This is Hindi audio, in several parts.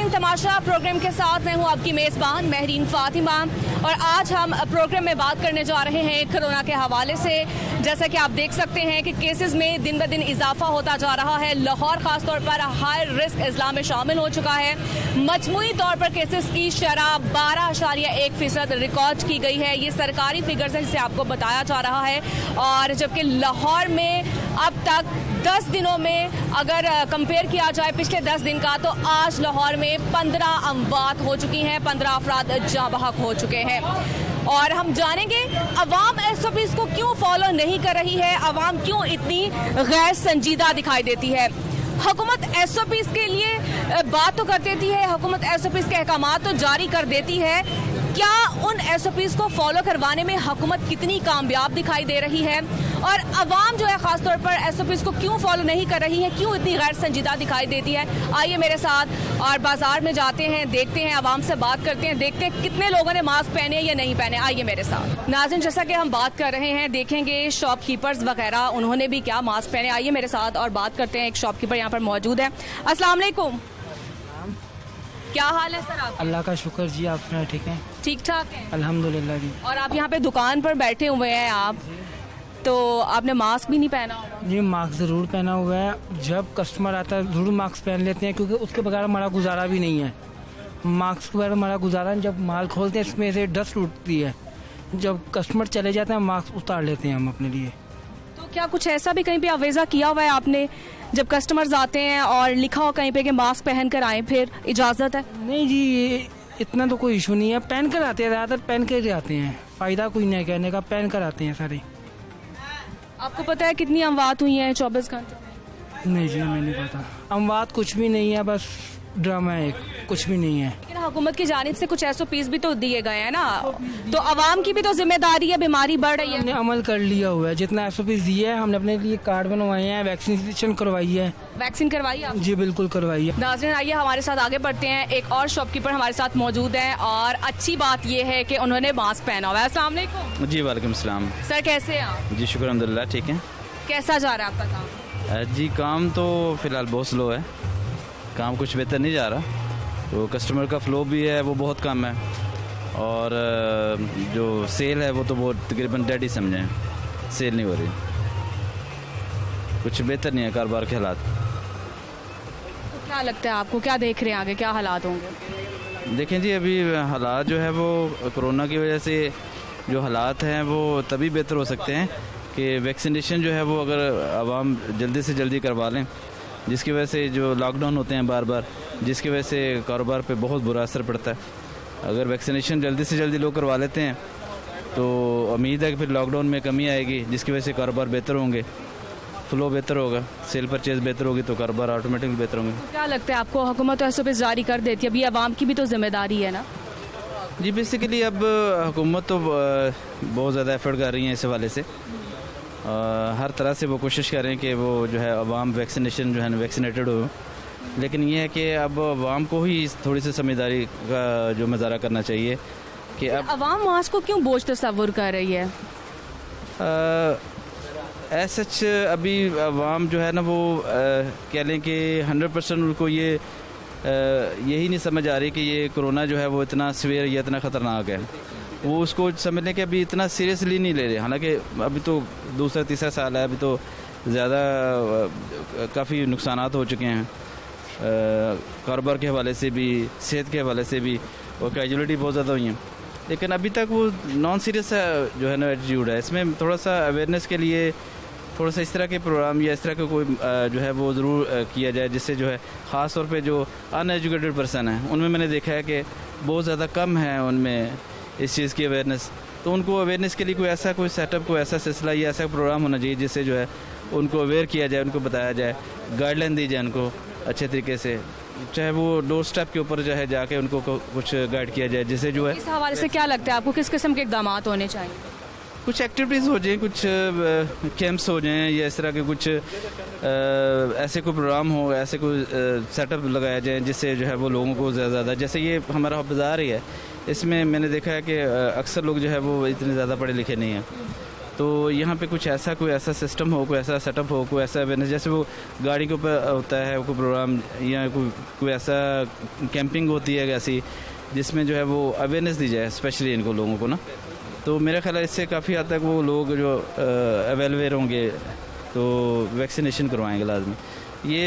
नाज़रीन, तमाशा प्रोग्राम के साथ मैं हूं आपकी मेज़बान महरीन फातिमा और आज हम प्रोग्राम में बात करने जा रहे हैं कोरोना के हवाले से। जैसा कि आप देख सकते हैं कि केसेस में दिन ब दिन इजाफा होता जा रहा है। लाहौर खास तौर पर हाई रिस्क अजला में शामिल हो चुका है। मजमूई तौर पर केसेस की शरह 12.1% रिकॉर्ड की गई है। ये सरकारी फिगर्स है जिसे आपको बताया जा रहा है। और जबकि लाहौर में अब तक 10 दिनों में अगर कंपेयर किया जाए पिछले 10 दिन का, तो आज लाहौर में 15 अमवात हो चुकी हैं, 15 अफराद जाँ बहक हो चुके हैं। और हम जानेंगे अवाम SOPs को क्यों फॉलो नहीं कर रही है, अवाम क्यों इतनी गैर संजीदा दिखाई देती है। हुकूमत SOPs के लिए बात तो कर देती है, हुकूमत SOPs के अहकामात तो जारी कर देती है, क्या उन SOPs को फॉलो करवाने में हुकूमत कितनी कामयाब दिखाई दे रही है और अवाम जो है ख़ास तौर पर SOPs को क्यों फॉलो नहीं कर रही है, क्यों इतनी गैर संजीदा दिखाई देती है। आइए मेरे साथ और बाजार में जाते हैं, देखते हैं, अवाम से बात करते हैं, देखते हैं कितने लोगों ने मास्क पहने या नहीं पहने। आइए मेरे साथ। नाज़रीन, जैसा कि हम बात कर रहे हैं, देखेंगे शॉपकीपर्स वगैरह उन्होंने भी क्या मास्क पहने। आइए मेरे साथ और बात करते हैं। एक शॉपकीपर यहाँ पर मौजूद है। अस्सलाम वालेकुम, क्या हाल है सर आप? अल्लाह का शुक्र जी, आप ठीक हैं? ठीक ठाक है अल्हम्दुलिल्लाह जी। और आप यहाँ पे दुकान पर बैठे हुए हैं आप, तो आपने मास्क भी नहीं पहना होगा? जी, मास्क ज़रूर पहना हुआ है। जब कस्टमर आता है ज़रूर मास्क पहन लेते हैं, क्योंकि उसके बगैर हमारा गुजारा भी नहीं है। मास्क के बगैर हमारा गुजारा, जब माल खोलते हैं इसमें से डस्ट उठती है, जब कस्टमर चले जाते हैं मास्क उतार लेते हैं हम अपने लिए। तो क्या कुछ ऐसा भी कहीं पे अवेजा किया हुआ है आपने, जब कस्टमर्स आते हैं और लिखा हो कहीं पे कि मास्क पहन कर आए, फिर इजाज़त है? नहीं जी, इतना तो कोई इशू नहीं है। पहन कर आते हैं, ज़्यादातर पहन कर आते हैं। फ़ायदा कोई नहीं कहने का, पहन कर आते हैं सारे। आपको पता है कितनी अमवात हुई हैं 24 घंटों? नहीं जी, हमें नहीं पता। अमवात कुछ भी नहीं है, बस ड्रामा है, कुछ भी नहीं है। लेकिन हुकूमत की जानिब से कुछ SOPs भी तो दिए गए हैं ना, तो अवाम की भी तो जिम्मेदारी है। बीमारी बढ़ रही है, हमने अमल कर लिया हुआ है। जितना SOPs दिए हैं हमने, अपने लिए कार्ड बनवाए हैं, वैक्सीनेशन करवाई है। वैक्सीन करवाई आप? जी बिल्कुल करवाई है। नाज़रीन, आइए हमारे साथ आगे बढ़ते हैं। एक और शॉपकीपर हमारे साथ मौजूद हैं और अच्छी बात यह है कि उन्होंने मास्क पहना हुआ है। अस्सलाम वालेकुम। जी वालेकुम सलाम। सर कैसे हैं आप? जी शुक्र अल्हम्दुलिल्लाह, ठीक है। कैसा जा रहा है आपका काम? जी काम तो फ़िलहाल बहुत स्लो है, काम कुछ बेहतर नहीं जा रहा। तो कस्टमर का फ़्लो भी है वो बहुत कम है, और जो सेल है वो तो बहुत तकरीबन डेड ही समझें, सेल नहीं हो रही, कुछ बेहतर नहीं है कारोबार के हालात। तो क्या लगता है आपको, क्या देख रहे हैं आगे, क्या हालात होंगे? देखें जी, अभी हालात जो है वो कोरोना की वजह से जो हालात हैं वो तभी बेहतर हो सकते हैं कि वैक्सीनेशन जो है वो अगर आवाम जल्दी से जल्दी करवा लें, जिसकी वजह से जो लॉकडाउन होते हैं बार बार, जिसकी वजह से कारोबार पे बहुत बुरा असर पड़ता है। अगर वैक्सीनेशन जल्दी से जल्दी लोग करवा लेते हैं तो उम्मीद है कि फिर लॉकडाउन में कमी आएगी, जिसकी वजह से कारोबार बेहतर होंगे, फ्लो बेहतर होगा, सेल परचेज बेहतर होगी, तो कारोबार ऑटोमेटिकली बेहतर होंगे। तो क्या लगता है आपको, हुकूमत तो SOPs जारी कर देती है, अभी आवाम की भी तो जिम्मेदारी है ना? जी बेसिकली अब हुकूमत तो बहुत ज़्यादा एफर्ट कर रही है इस हवाले से। हर तरह से वो कोशिश कर रहे हैं कि वो जो है अवाम वैक्सीनेशन जो है वैक्सीनेटेड हो, लेकिन ये है कि अब अवाम को ही थोड़ी सी समझदारी का जो मुजाहरा करना चाहिए कि अब अवाम मास्क को क्यों बोझ तस्वुर कर रही है? सच अभी अवाम जो है ना वो कह लें कि 100% उनको ये यही नहीं समझ आ रही कि ये कोरोना जो है वो इतना सीवियर या इतना ख़तरनाक है। वो उसको समझ लें कि अभी इतना सीरियसली नहीं ले रहे, हालांकि अभी तो दूसरा तीसरा साल है, अभी तो ज़्यादा काफ़ी नुकसानात हो चुके हैं कारोबार के हवाले से भी, सेहत के हवाले से भी, और कैजुअलिटी बहुत ज़्यादा हुई हैं। लेकिन अभी तक वो नॉन सीरियस जो है ना एटीट्यूड है। इसमें थोड़ा सा अवेयरनेस के लिए थोड़ा सा इस तरह के प्रोग्राम या इस तरह का कोई जो है वो ज़रूर किया जाए, जिससे जो है ख़ास तौर पे जो अनएजुकेटेड पर्सन है उनमें मैंने देखा है कि बहुत ज़्यादा कम है उनमें इस चीज़ की अवेयरनेस। तो उनको अवेयरनेस के लिए कोई ऐसा कोई सेटअप, कोई ऐसा सिलसिला या ऐसा प्रोग्राम होना चाहिए जिससे जो है उनको अवेयर किया जाए, उनको बताया जाए, गाइडलाइन दी जाए उनको अच्छे तरीके से, चाहे वो डोर स्टेप के ऊपर जो है जाके उनको कुछ गाइड किया जाए, जिससे जो है। इस हवाले से क्या लगता है आपको, किस किस्म के इकदाम होने चाहिए? कुछ एक्टिविटीज़ हो जाए, कुछ कैंप्स हो जाएं, या इस तरह के कुछ ऐसे कोई प्रोग्राम हो, ऐसे कोई सेटअप लगाया जाए जिससे जो है वो लोगों को ज़्यादा, जैसे ये हमारा बाज़ार ही है, इसमें मैंने देखा है कि अक्सर लोग जो है वो इतने ज़्यादा पढ़े लिखे नहीं हैं, तो यहाँ पे कुछ ऐसा कोई ऐसा सिस्टम हो, कोई ऐसा सेटअप हो, कोई ऐसा अवेयरनेस, जैसे वो गाड़ी के ऊपर होता है कोई प्रोग्राम या कोई ऐसा कैंपिंग होती है ऐसी जिसमें जो है वो अवेयरनेस दी जाए स्पेशली इनको लोगों को ना। तो मेरा ख्याल है इससे काफ़ी हद तक वो लोग जो अवेलेबल होंगे तो वैक्सीनेशन करवाएंगे लाजमी। ये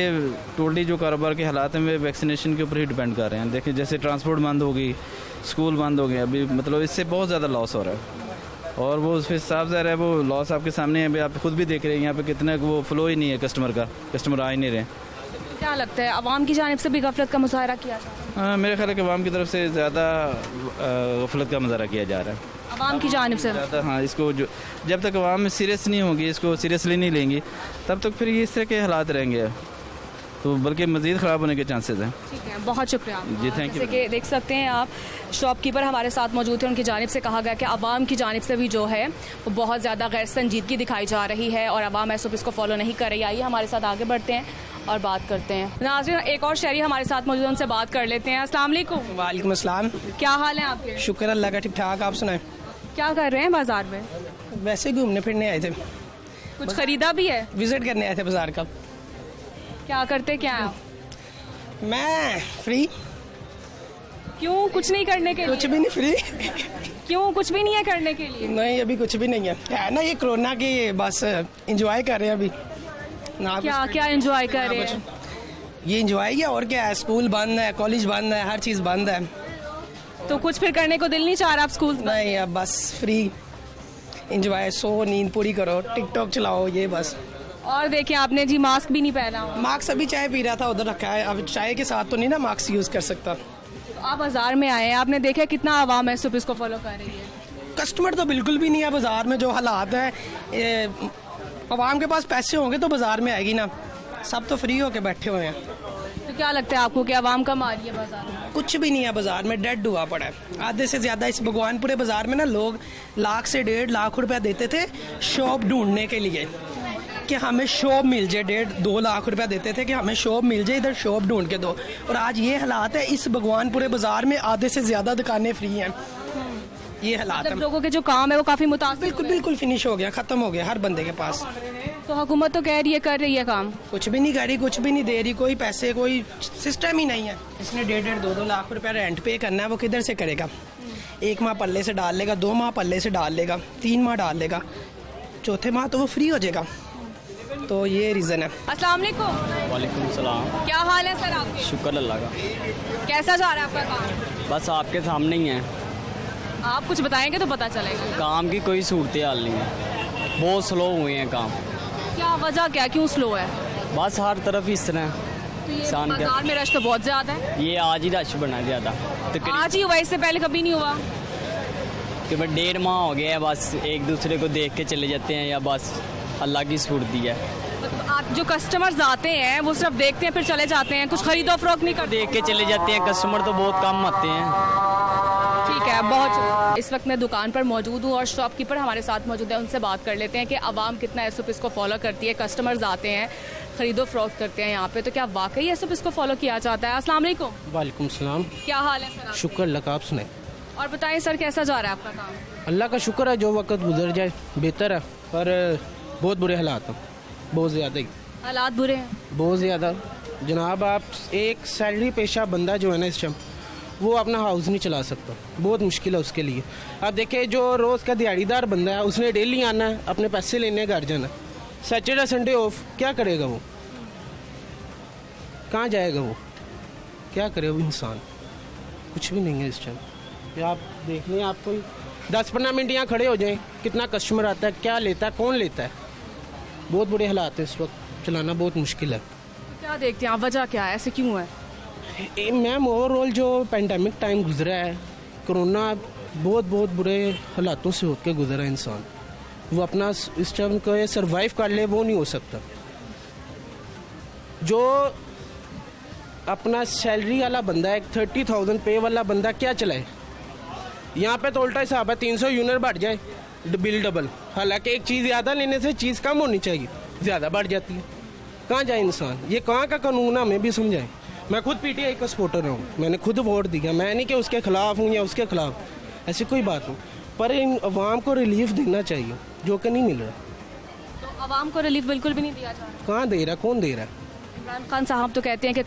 टोटली जो कारोबार के हालात हैं वे वैक्सीनेशन के ऊपर ही डिपेंड कर रहे हैं। देखिए जैसे ट्रांसपोर्ट बंद होगी, स्कूल बंद हो गए, अभी मतलब इससे बहुत ज़्यादा लॉस हो रहा है और वो फिर साफ ज़ाहिर है वो लॉस आपके सामने है। अभी आप खुद भी देख रहे हैं यहाँ पे कितना वो फ्लो ही नहीं है कस्टमर का, कस्टमर आ ही नहीं रहे। क्या लगता है आवाम की जानिब से भी गफलत का मुजाहरा किया जा रहा है? मेरे ख्याल है कि आवाम की तरफ से ज़्यादा गफलत का मुजाहरा किया जा रहा है आवाम की जानिब से ज़्यादा। हाँ, इसको जो जब तक आवाम में सीरियस नहीं होगी, इसको सीरियसली नहीं लेंगी, तब तक फिर ये इस तरह के हालात रहेंगे, तो बल्कि मज़ीद ख़राब होने के चांसेस हैं। ठीक है, बहुत शुक्रिया जी, थैंक यू। जैसे कि देख सकते हैं आप, शॉपकीपर हमारे साथ मौजूद थे। उनकी जानिब से कहा गया कि आवाम की जानिब से भी जो है वो बहुत ज़्यादा गैर संजीदगी दिखाई जा रही है और आवाम ऐसा इसको फॉलो नहीं कर रही। आइए हमारे साथ आगे बढ़ते हैं और बात करते हैं। नाज़रीन, एक और शहरी हमारे साथ मौजूद है, उनसे बात कर लेते हैं। अस्सलाम वालेकुम। वालेकुम अस्सलाम। क्या हाल है आपके? शुक्र अल्लाह का, ठीक ठाक। आप सुनाएं? क्या कर रहे हैं बाजार में? वैसे घूमने फिरने आए थे, कुछ खरीदा भी है? विजिट करने आए थे बाजार का। क्या करते क्या हैं आप? मैं फ्री। क्यों, कुछ नहीं करने के कुछ लिए? भी नहीं, फ्री। क्यों, कुछ भी नहीं है करने के लिए? नहीं, अभी कुछ भी नहीं है ना, ये कोरोना की बस एंजॉय कर रहे हैं अभी ना। क्या क्या एंजॉय कर रहे हैं? ये एंजॉय किया और क्या है, स्कूल बंद है, कॉलेज बंद है, हर चीज़ बंद है, तो कुछ फिर करने को दिल नहीं चाह रहा आप स्कूल में? नहीं अब बस फ्री एंजॉय, सो नींद पूरी करो, टिकटॉक चलाओ, ये बस। और देखिए आपने जी मास्क भी नहीं पहना हुआ। मास्क अभी चाय पी रहा था उधर रखा है, अब चाय के साथ तो नहीं ना मास्क यूज़ कर सकता। आप बाजार में आए हैं, आपने देखा कितना आवाम है सुबह इसको फॉलो कर रही है। कस्टमर तो बिल्कुल भी नहीं है बाजार में, जो हालात है। आवाम के पास पैसे होंगे तो बाजार में आएगी ना, सब तो फ्री होके बैठे हुए हैं। तो क्या लगता है आपको कि आवाम कम आ रही है बाजार में? कुछ भी नहीं है बाजार में, डेड हुआ पड़ा है। आधे से ज़्यादा इस भगवानपुरे बाजार में ना लोग लाख से 1.5 लाख रुपया देते थे शॉप ढूंढने के लिए कि हमें शॉप मिल जाए। 1.5-2 लाख रुपया देते थे कि हमें शॉप मिल जाए, इधर शॉप ढूंढ के दो। और आज ये हालात है, इस भगवानपुरे बाजार में आधे से ज़्यादा दुकानें फ्री हैं। ये हालात है, मतलब लोगों के जो काम है वो काफी मुतासिर बिल्कुल बिल्कुल फिनिश हो गया, ख़त्म हो गया हर बंदे के पास। तो हुकूमत तो कह रही है कर रही है काम, कुछ भी नहीं कर रही, कुछ भी नहीं दे रही, कोई पैसे, कोई सिस्टम ही नहीं है। इसने 1.5-2 लाख रुपया रेंट पे करना है, वो किधर से करेगा? 1 माह पल्ले से डाल लेगा, 2 माह पल्ले से डाल लेगा, 3 माह डाल लेगा, चौथे माह तो वो फ्री हो जाएगा। तो ये रीज़न है। अस्सलाम वालेकुम। वालेकुम सलाम। क्या हाल है सर आपके? शुक्र अल्लाह का। कैसा जा रहा है आपका काम? बस आपके सामने ही है, आप कुछ बताएंगे तो पता चलेगा। काम की कोई सूरत हाल नहीं है, बहुत स्लो हुए हैं काम। क्या वजह, क्या क्यों स्लो है? बस हर तरफ इस तरह है। तो ये इंसान क्या- बाजार में रश तो बहुत ज्यादा है। ये आज ही रश बना ज़्यादा, आज ही हुआ, इससे पहले कभी नहीं हुआ। तकरीबन 1.5 माह हो गया है, बस एक दूसरे को देख के चले जाते हैं या बस अल्लाह की सूरत दी है। मतलब आप जो कस्टमर्स आते हैं वो सिर्फ देखते हैं फिर चले जाते हैं, कुछ खरीदो फरोख्त नहीं करते? देख के चले जाते हैं, कस्टमर तो बहुत कम आते हैं। ठीक है, बहुत। इस वक्त मैं दुकान पर मौजूद हूँ और शॉपकीपर हमारे साथ मौजूद है, उनसे बात कर लेते हैं कि आवाम कितना एसओपीज़ को फॉलो करती है। कस्टमर्स आते हैं, खरीदो फरोख्त करते हैं यहाँ पे, तो क्या वाकई एसओपीज़ को फॉलो किया जाता है? अस्सलाम वालेकुम। वालेकुम सलाम। क्या हाल है सर आपके? शुक्र अल्लाह का, आप सुनाए? और बताएं सर कैसा जा रहा है आपका काम? अल्लाह का शुक्र है, जो वक्त गुजर जाए बेहतर है, पर बहुत बुरे हालात हैं, बहुत ज़्यादा ही, हालात बुरे हैं। बहुत ज़्यादा जनाब। आप एक सैलरी पेशा बंदा जो है ना इस टाइम, वो अपना हाउस नहीं चला सकता, बहुत मुश्किल है उसके लिए। आप देखें जो रोज़ का दिहाड़ीदार बंदा है, उसने डेली आना है, अपने पैसे लेने घर जाना, सैटरडे संडे ऑफ, क्या करेगा वो? कहाँ जाएगा वो? क्या करे वो इंसान? कुछ भी नहीं है इस टाइम। आप देख लें, आप कोई 10-15 मिनट यहाँ खड़े हो जाएं, कितना कस्टमर आता है, क्या लेता है, कौन लेता है? बहुत बुरे हालात है इस वक्त, चलाना बहुत मुश्किल है। क्या देखते हैं आप, वजह क्या है, ऐसे क्यों है? मैम ओवरऑल जो पेंडेमिक टाइम गुजरा है, कोरोना, बहुत बुरे हालातों से होकर गुजरा है इंसान। वो अपना इस टाइम को सर्वाइव कर ले, वो नहीं हो सकता। जो अपना सैलरी वाला बंदा है, 30,000 पे वाला बंदा क्या चलाए? यहाँ पे तो उल्टा हिसाब है, 300 यूनिट बढ़ जाए बिल डबल, हालांकि एक चीज़ ज़्यादा लेने से चीज़ कम होनी चाहिए, ज़्यादा बढ़ जाती है। कहाँ जाए इंसान? ये कहाँ का कानून है, हमें भी समझाएं। मैं खुद पीटीआई का सपोर्टर हूँ, मैंने खुद वोट दिया, मैं नहीं कि उसके खिलाफ हूँ या उसके खिलाफ, ऐसी कोई बात नहीं। पर इन अवाम को रिलीफ देना चाहिए, जो कि नहीं मिल रहा। तो आवाम को रिलीफ बिल्कुल भी नहीं दिया जा रहा। कहाँ दे रहा, कौन दे रहा है? इमरान खान साहब तो कहते हैं कि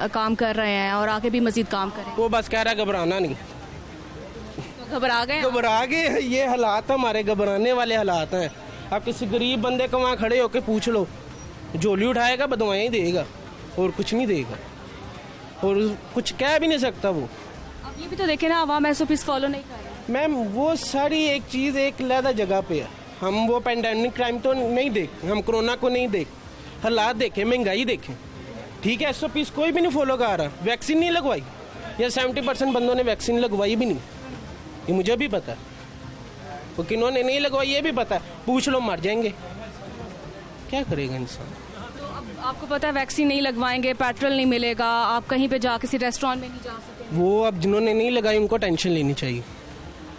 काम कर रहे हैं और आगे भी मजीद काम करें। वो बस कह रहा है घबराना नहीं। तो घबरा गए हैं? घबरा गए, ये हालात हमारे घबराने वाले हालात हैं। आप किसी गरीब बंदे को वहाँ खड़े होकर पूछ लो, झोली उठाएगा, बदवाएं देगा और कुछ नहीं देगा, और कुछ कह भी नहीं सकता वो। अब ये भी तो देखे ना, आवाम SOPs फॉलो नहीं कर रही। मैम वो सारी एक चीज़ एक लहदा जगह पे है। हम वो पेंडेमिक क्राइम तो नहीं देख, हम कोरोना को नहीं देख, हालात देखें, महंगाई देखें, ठीक है। SOPs कोई भी नहीं फॉलो कर रहा। वैक्सीन नहीं लगवाई, या 70% बंदों ने वैक्सीन लगवाई भी नहीं, ये मुझे भी पता है। वो किन्होंने नहीं लगवाई ये भी पता है, पूछ लो, मर जाएंगे, क्या करेगा इंसान। तो अब आपको पता है वैक्सीन नहीं लगवाएंगे, पेट्रोल नहीं मिलेगा, आप कहीं पे जा किसी रेस्टोरेंट में नहीं जा सकते। वो अब जिन्होंने नहीं लगाई उनको टेंशन लेनी चाहिए।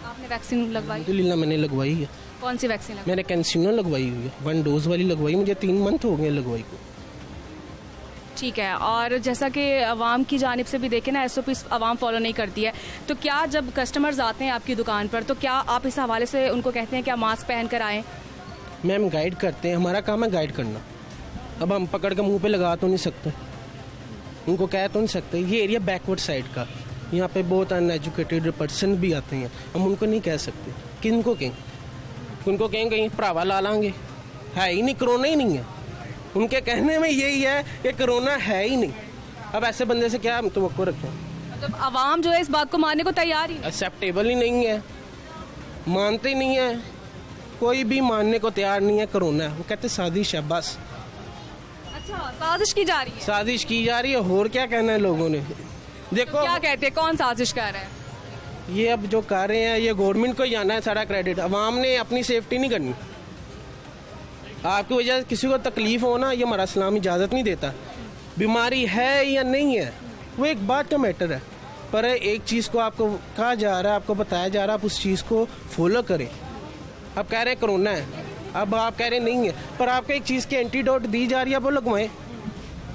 आपने वैक्सीन लगवाई? अल्हम्दुलिल्लाह मैंने लगवाई है। कौन सी वैक्सीन लगवाई? मैंने कैंसिनो लगवाई हुई है, 1 डोज वाली लगवाई, मुझे 3 मंथ हो गए लगवाई को। ठीक है। और जैसा कि आवाम की जानिब से भी देखें ना, SOPs आवाम फॉलो नहीं करती है, तो क्या जब कस्टमर्स आते हैं आपकी दुकान पर तो क्या आप इस हवाले से उनको कहते हैं क्या मास्क पहन कर आएँ? मैम गाइड करते हैं, हमारा काम है गाइड करना। अब हम पकड़ के मुंह पे लगा तो नहीं सकते, उनको कह तो नहीं सकते। ये एरिया बैकवर्ड साइड का, यहाँ पे बहुत अनएजुकेटेड पर्सन भी आते हैं, हम उनको नहीं कह सकते। किनको कहें, उनको कहें कहीं भरावा ला लांगे, है ही नहीं, कोरोना ही नहीं है। उनके कहने में यही है कि कोरोना है ही नहीं। अब ऐसे बंदे से क्या हम तवक्को रखें? मतलब आवाम जो है इस बात को मानने को तैयार ही नहीं। एक्सेप्टेबल ही नहीं है, मानते ही नहीं है, कोई भी मानने को तैयार नहीं है कोरोना है। वो कहते साजिश है, बस अच्छा, साजिश की जा रही है। साजिश की जा रही है, और क्या कहना है लोगों ने। देखो क्या कहते हैं, कौन साजिश कर रहा है? ये अब जो कर रहे हैं ये गवर्नमेंट को ही जाना है सारा क्रेडिट, अवाम ने अपनी सेफ्टी नहीं करनी। आपकी वजह से किसी को तकलीफ हो ना, ये हमारा इस्लाम इजाज़त नहीं देता। बीमारी है या नहीं है वो एक बात का मैटर है, पर एक चीज़ को आपको कहा जा रहा है, आपको बताया जा रहा है, आप उस चीज़ को फॉलो करें। आप कह रहे हैं कोरोना है, अब आप कह रहे नहीं है, पर आपको एक चीज़ की एंटीडोट दी जा रही है, आप वो लगवाएं।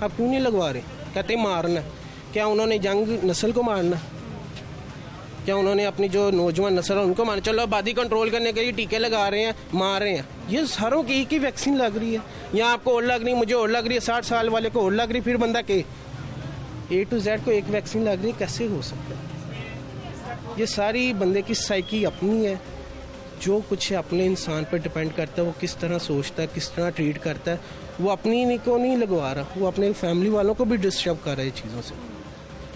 आप क्यों नहीं लगवा रहे? कहते मारना, क्या उन्होंने जंग नस्ल को मारना? क्या उन्होंने अपनी जो नौजवान नस्ल है उनको मारना? चलो आबादी कंट्रोल करने के लिए टीके लगा रहे हैं, मार रहे हैं। ये सारों की एक ही वैक्सीन लग रही है, यहाँ आपको और लग रही, मुझे और लग रही है, 60 साल वाले को और लग रही, फिर बंदा के A to Z को एक वैक्सीन लग रही है, कैसे हो सकता है? ये सारी बंदे की साइकी अपनी है, जो कुछ है अपने इंसान पर डिपेंड करता है, वो किस तरह सोचता है, किस तरह ट्रीट करता है। वो अपनी को नहीं लगवा रहा, वो अपने फैमिली वालों को भी डिस्टर्ब कर रहा है चीज़ों से।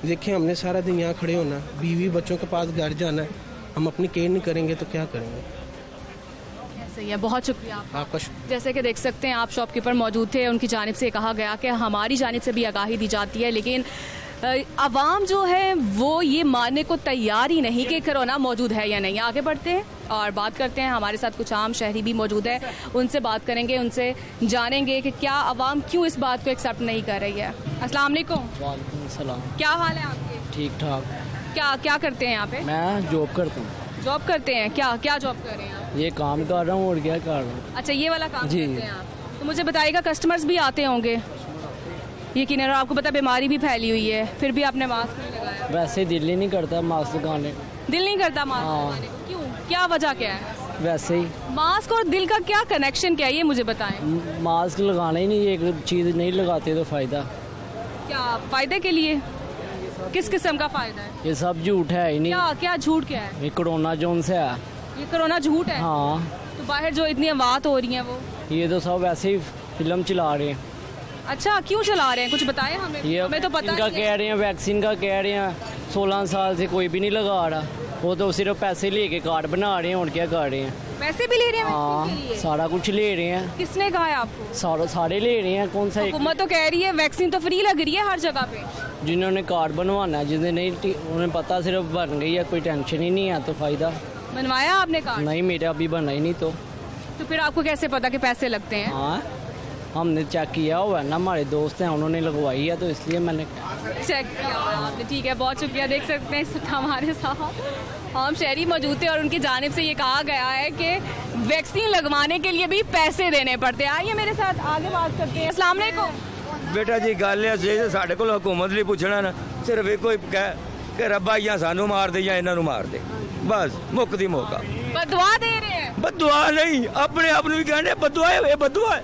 देखिए हमने सारा दिन यहाँ खड़े होना, बीवी बच्चों के पास घर जाना है, हम अपनी केयर नहीं करेंगे तो क्या करेंगे? सही है, बहुत शुक्रिया आपका शुक्रिया। जैसे कि देख सकते हैं आप शॉपकीपर मौजूद थे, उनकी जानिब से कहा गया कि हमारी जानिब से भी आगाही दी जाती है, लेकिन आवाम जो है वो ये मानने को तैयार ही नहीं कि कोरोना मौजूद है या नहीं। आगे बढ़ते हैं और बात करते हैं, हमारे साथ कुछ आम शहरी भी मौजूद है, उनसे बात करेंगे, उनसे जानेंगे कि क्या आवाम क्यों इस बात को एक्सेप्ट नहीं कर रही है। अस्सलाम वालेकुम। वालेकुम सलाम। क्या हाल है आपके? ठीक ठाक। क्या क्या करते हैं यहाँ पे? मैं जॉब करता हूँ। जॉब करते हैं? क्या क्या जॉब कर रहे हैं आप? ये काम कर रहा हूँ और क्या कर रहा हूँ। अच्छा, ये वाला काम जी। करते हैं आप? तो मुझे बताइएगा, कस्टमर्स भी आते होंगे यकीन है, और आपको पता बीमारी भी फैली हुई है, फिर भी आपने मास्क नहीं लगाया। वैसे दिल ही नहीं करता मास्क लगाने। दिल नहीं करता मास्क हाँ। लगाने को? क्यों, क्या वजह क्या है? वैसे ही मास्क और दिल का क्या कनेक्शन क्या है, ये मुझे बताएं। मास्क लगाना ही नहीं, एक चीज़ नहीं लगाते तो फ़ायदा क्या फायदे के लिए? किस किस्म का फायदा है? ये सब झूठ है ही नहीं। क्या क्या झूठ क्या है? ये कोरोना जोन से है। ये कोरोना झूठ है? हाँ, तो बाहर जो इतनी बात हो रही है वो? ये तो सब वैसे ही फिल्म चला रहे हैं। अच्छा, क्यों चला रहे हैं, कुछ बताएं हमें। ये हमें तो पता इनका नहीं है। कह रहे हैं, वैक्सीन का कह रहे हैं, 16 साल से कोई भी नहीं लगा रहा, वो तो सिर्फ पैसे लेके कार्ड बना रहे हैं और क्या कर रहे हैं। पैसे भी ले रहे हैं वैक्सीन के हाँ, लिए? सारा कुछ ले रहे हैं। किसने कहा है आपको? सारे ले रहे हैं। कौन सा एक? हुकूमत तो कह रही है वैक्सीन तो फ्री लग रही है हर जगह पे। जिन्होंने कार्ड बनवाना है, जिन्हें नहीं, उन्हें पता सिर्फ बन गई है, कोई टेंशन ही नहीं है तो फ़ायदा। बनवाया आपने कार्ड? नहीं, मेरा अभी बना ही नहीं। तो फिर आपको कैसे पता कि पैसे लगते हैं? हाँ, हमने चेक किया हुआ है ना, हमारे दोस्त हैं उन्होंने लगवाई है तो इसलिए मैंने। चेक किया हुआ है आपने, ठीक है, बहुत शुक्रिया। देख सकते हैं इस वक्त हमारे साथ आम शहरी मौजूद थे और उनकी जानिब से ये कहा गया है कि वैक्सीन लगवाने के लिए भी पैसे देने पड़ते हैं। आइए मेरे साथ आगे बात करते हैं। अस्सलाम वालेकुम। बेटा जी गल है साढ़े को हुकूमत लिए पूछना ना, सिर्फ एक ही कह कि रब्बा या सानू मार दे या इन्हों मार दे। बस मुक्ति मौका बदवा दे रहे हैं। बदुआ नहीं अपने आप ਨੂੰ ਵੀ ਕਹਿੰਦੇ ਬਦੁਆ ਇਹ ਬਦੁਆ ਹੈ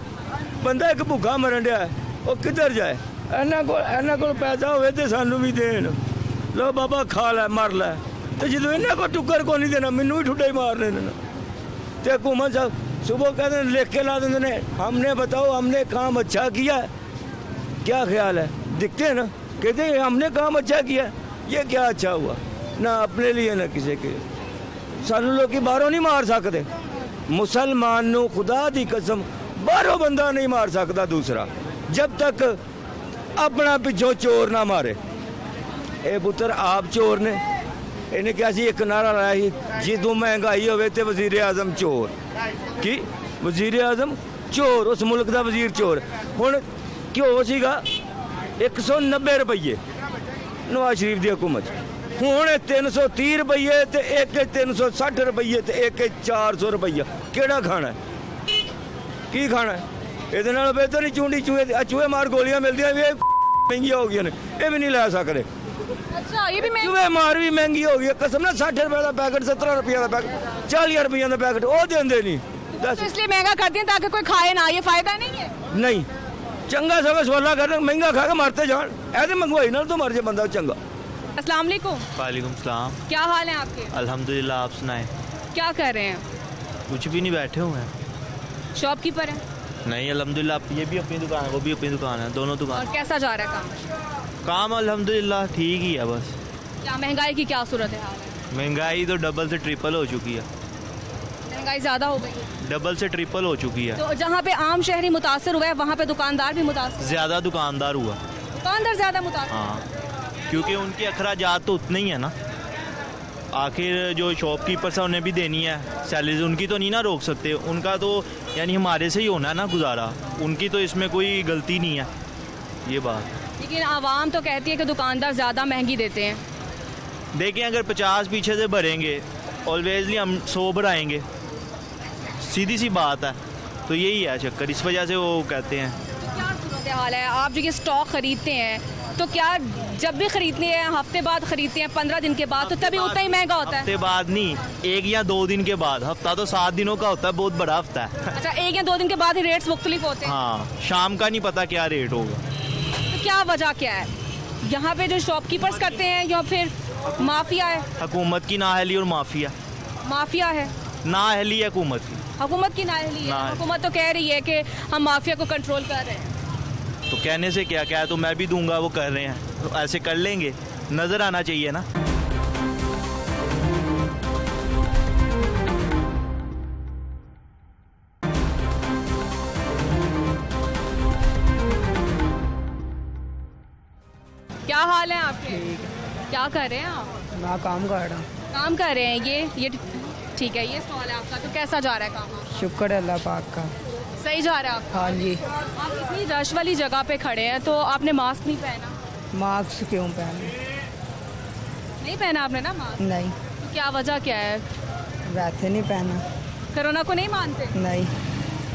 ਬੰਦਾ ਇੱਕ ਭੁੱਖਾ ਮਰਨ ਡਿਆ ਉਹ ਕਿੱਧਰ ਜਾਏ ਇਹਨਾਂ ਕੋਲ ਪੈਸਾ ਹੋਵੇ ਤੇ ਸਾਨੂੰ ਵੀ ਦੇਣ ਲੋ ਬਾਬਾ ਖਾ ਲੈ ਮਰ ਲੈ ਤੇ ਜਦੋਂ ਇਹਨਾਂ ਕੋਲ ਟੁੱਕਰ ਕੋ ਨਹੀਂ ਦੇਣਾ ਮੈਨੂੰ ਵੀ ਠੁੱਡੇ ਹੀ ਮਾਰਨੇ ਨੇ ਤੇ हुकूमत साहब सुबह कहते हैं लिख के ला देते हैं हमने बताओ हमने काम अच्छा किया क्या ख्याल है दिखते हैं ना कहते हैं हमने काम अच्छा किया ये क्या अच्छा हुआ ना अपने लिए ना किसी के सानू लोग की बाहरों नहीं मार सकते मुसलमान नू खुदा दी कसम बाहरों बंदा नहीं मार सकता दूसरा जब तक अपना पिछों चोर ना मारे ए पुत्र आप चोर ने इन्हें क्या सी एक नारा लाया ही जिदों महंगाई होवे ते वजीर आजम चोर की वजीर आजम चोर उस मुल्क का वजीर चोर हुण घ्यो सीगा 190 रुपये नवाज शरीफ की हुकूमत हुण 330 रुपये ते एक 360 रुपये ते एक 400 रुपया केड़ा खाना है की खाना है ਇਹਦੇ ਨਾਲ ਬਿਹਤਰ ਨਹੀਂ ਚੂੰਡੀ ਚੂਹੇ ਮਾਰ ਗੋਲੀਆਂ ਮਿਲਦੀਆਂ ਵੀ ਮਹਿੰਗੀਆਂ ਹੋ ਗਈਆਂ ਨੇ ਇਹ ਵੀ ਨਹੀਂ ਲੈ ਸਕਦੇ अच्छा ये भी मैं ਚੂਹੇ ਮਾਰ ਵੀ ਮਹਿੰਗੀ ਹੋ ਗਈ ਹੈ ਕਸਮ ਨਾਲ 60 ਰੁਪਏ ਦਾ ਪੈਕਟ 70 ਰੁਪਏ ਦਾ ਪੈਕਟ 40 ਰੁਪਏ ਦਾ ਪੈਕਟ ਉਹ ਦਿੰਦੇ ਨਹੀਂ तो इसलिए महंगा कर दिया ताकि कोई खाए ना, ये फायदा नहीं है। ਨਹੀਂ ਚੰਗਾ ਸਗੋਂ ਸਵਾਲਾ ਕਰਨ ਮਹਿੰਗਾ ਖਾ ਕੇ ਮਰਤੇ ਜਾਣ ਇਹਦੇ ਮਹਿੰਗਾਈ ਨਾਲ ਤਾਂ ਮਰ ਜੇ ਬੰਦਾ ਚੰਗਾ अस्सलाम वालेकुम, वालेकुम सलाम। क्या हाल है आपके? अल्हम्दुलिल्लाह, आप सुनाएं। क्या कर रहे हैं? कुछ भी नहीं, बैठे हुए हैं। शॉपकीपर है? नहीं अल्हम्दुलिल्लाह, ये भी अपनी दुकान है, वो भी अपनी दुकान है, दोनों और दुकान। कैसा जा रहा है काम अल्हम्दुलिल्लाह ठीक ही है बस। क्या महंगाई की क्या सूरत है हाल है? महंगाई तो डबल से ट्रिपल हो चुकी है, महंगाई ज़्यादा हो गई है। डबल से ट्रिपल हो चुकी है। तो जहाँ पे आम शहरी मुतासर हुआ है वहाँ पे दुकानदार भी मुतासर, ज़्यादा दुकानदार हुआ। दुकानदार ज़्यादा मुतासर। हाँ, क्योंकि उनके अखराजात तो उतने ही है ना। आखिर जो शॉपकीपर्स हैं उन्हें भी देनी है सैलरीज, उनकी तो नहीं ना रोक सकते, उनका तो यानी हमारे से ही होना है ना गुजारा, उनकी तो इसमें कोई गलती नहीं है, ये बात। लेकिन आवाम तो कहती है कि दुकानदार ज़्यादा महंगी देते हैं। देखें अगर 50 पीछे से भरेंगे ऑलवेजली हम 100 भराएंगे, सीधी सी बात है। तो यही है चक्कर, इस वजह से वो कहते हैं। क्या सूरत हाल है? आप जो ये स्टॉक खरीदते हैं तो क्या जब भी खरीदते हैं हफ्ते बाद खरीदते हैं 15 दिन के बाद तो तभी उतना ही महंगा होता है? हफ्ते बाद नहीं, 1 या 2 दिन के बाद। हफ्ता तो 7 दिनों का होता है, बहुत बड़ा हफ्ता है। अच्छा, 1 या 2 दिन के बाद ही रेट्स मुख्तलिफ होते हैं। हाँ, शाम का नहीं पता क्या रेट होगा। तो क्या वजह क्या है? यहाँ पे जो शॉपकीपर्स करते हैं या फिर माफिया है? हुकूमत की नाअहली और माफिया। माफिया है, नाअहली है हुकूमत की। हुकूमत की नाअहली है। नाअहली। हुकूमत तो कह रही है कि हम माफिया को कंट्रोल कर रहे हैं। तो कहने से क्या, क्या है तो मैं भी दूंगा, वो कर रहे हैं तो ऐसे कर लेंगे, नज़र आना चाहिए ना। क्या हाल है आपके? क्या कर रहे हैं आप? मैं काम कर रहा हूँ। काम कर रहे हैं, ये ठीक है, ये सवाल है आपका। तो कैसा जा रहा है काम आपका? शुक्र है अल्लाह पाक का। सही जा रहा है आपका? हाँ जी। आप इतनी रश वाली जगह पे खड़े हैं तो आपने मास्क नहीं पहना? मास्क क्यों पहने? नहीं पहना आपने ना मास्क? नहीं, तो क्या वजह क्या है? वैसे नहीं पहना। कोरोना को नहीं मानते? नहीं,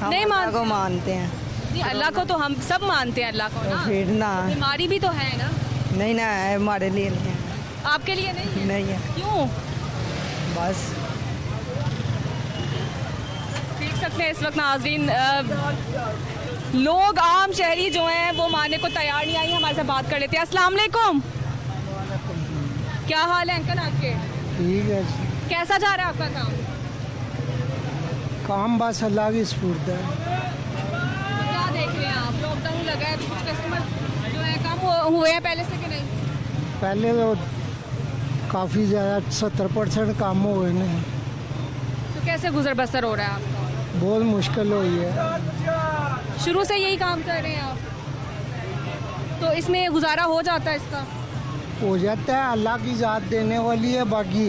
हम नहीं अल्लाह मानते? को मानते हैं। नहीं, अल्लाह को तो हम सब मानते हैं, अल्लाह को तो ना। फिर ना, बीमारी भी तो है ना, नहीं ना है हमारे लिए, नहीं है। आपके लिए नहीं है? नहीं है, क्यों? बस देख सकते हैं इस वक्त नाजरीन लोग आम शहरी जो हैं वो मानने को तैयार नहीं आई। हमारे साथ बात कर लेते हैं। अस्सलाम वालेकुम, क्या हाल है अंकल आपके? ठीक है। कैसा जा रहा है आपका काम? काम बस अल्लाह की स्फूर्त है। क्या देख रहे हैं आप? लॉकडाउन लगा है तो कुछ कस्टमर जो है कम हुए हैं पहले से कि नहीं? पहले तो काफ़ी ज़्यादा 70% काम हो गए नहीं, तो कैसे गुजर बसर हो रहा है आपका? बहुत मुश्किल हुई है। शुरू से यही काम कर रहे हैं आप तो इसमें गुजारा हो जाता है इसका? हो जाता है, अल्लाह की ज़ात देने वाली है। बाकी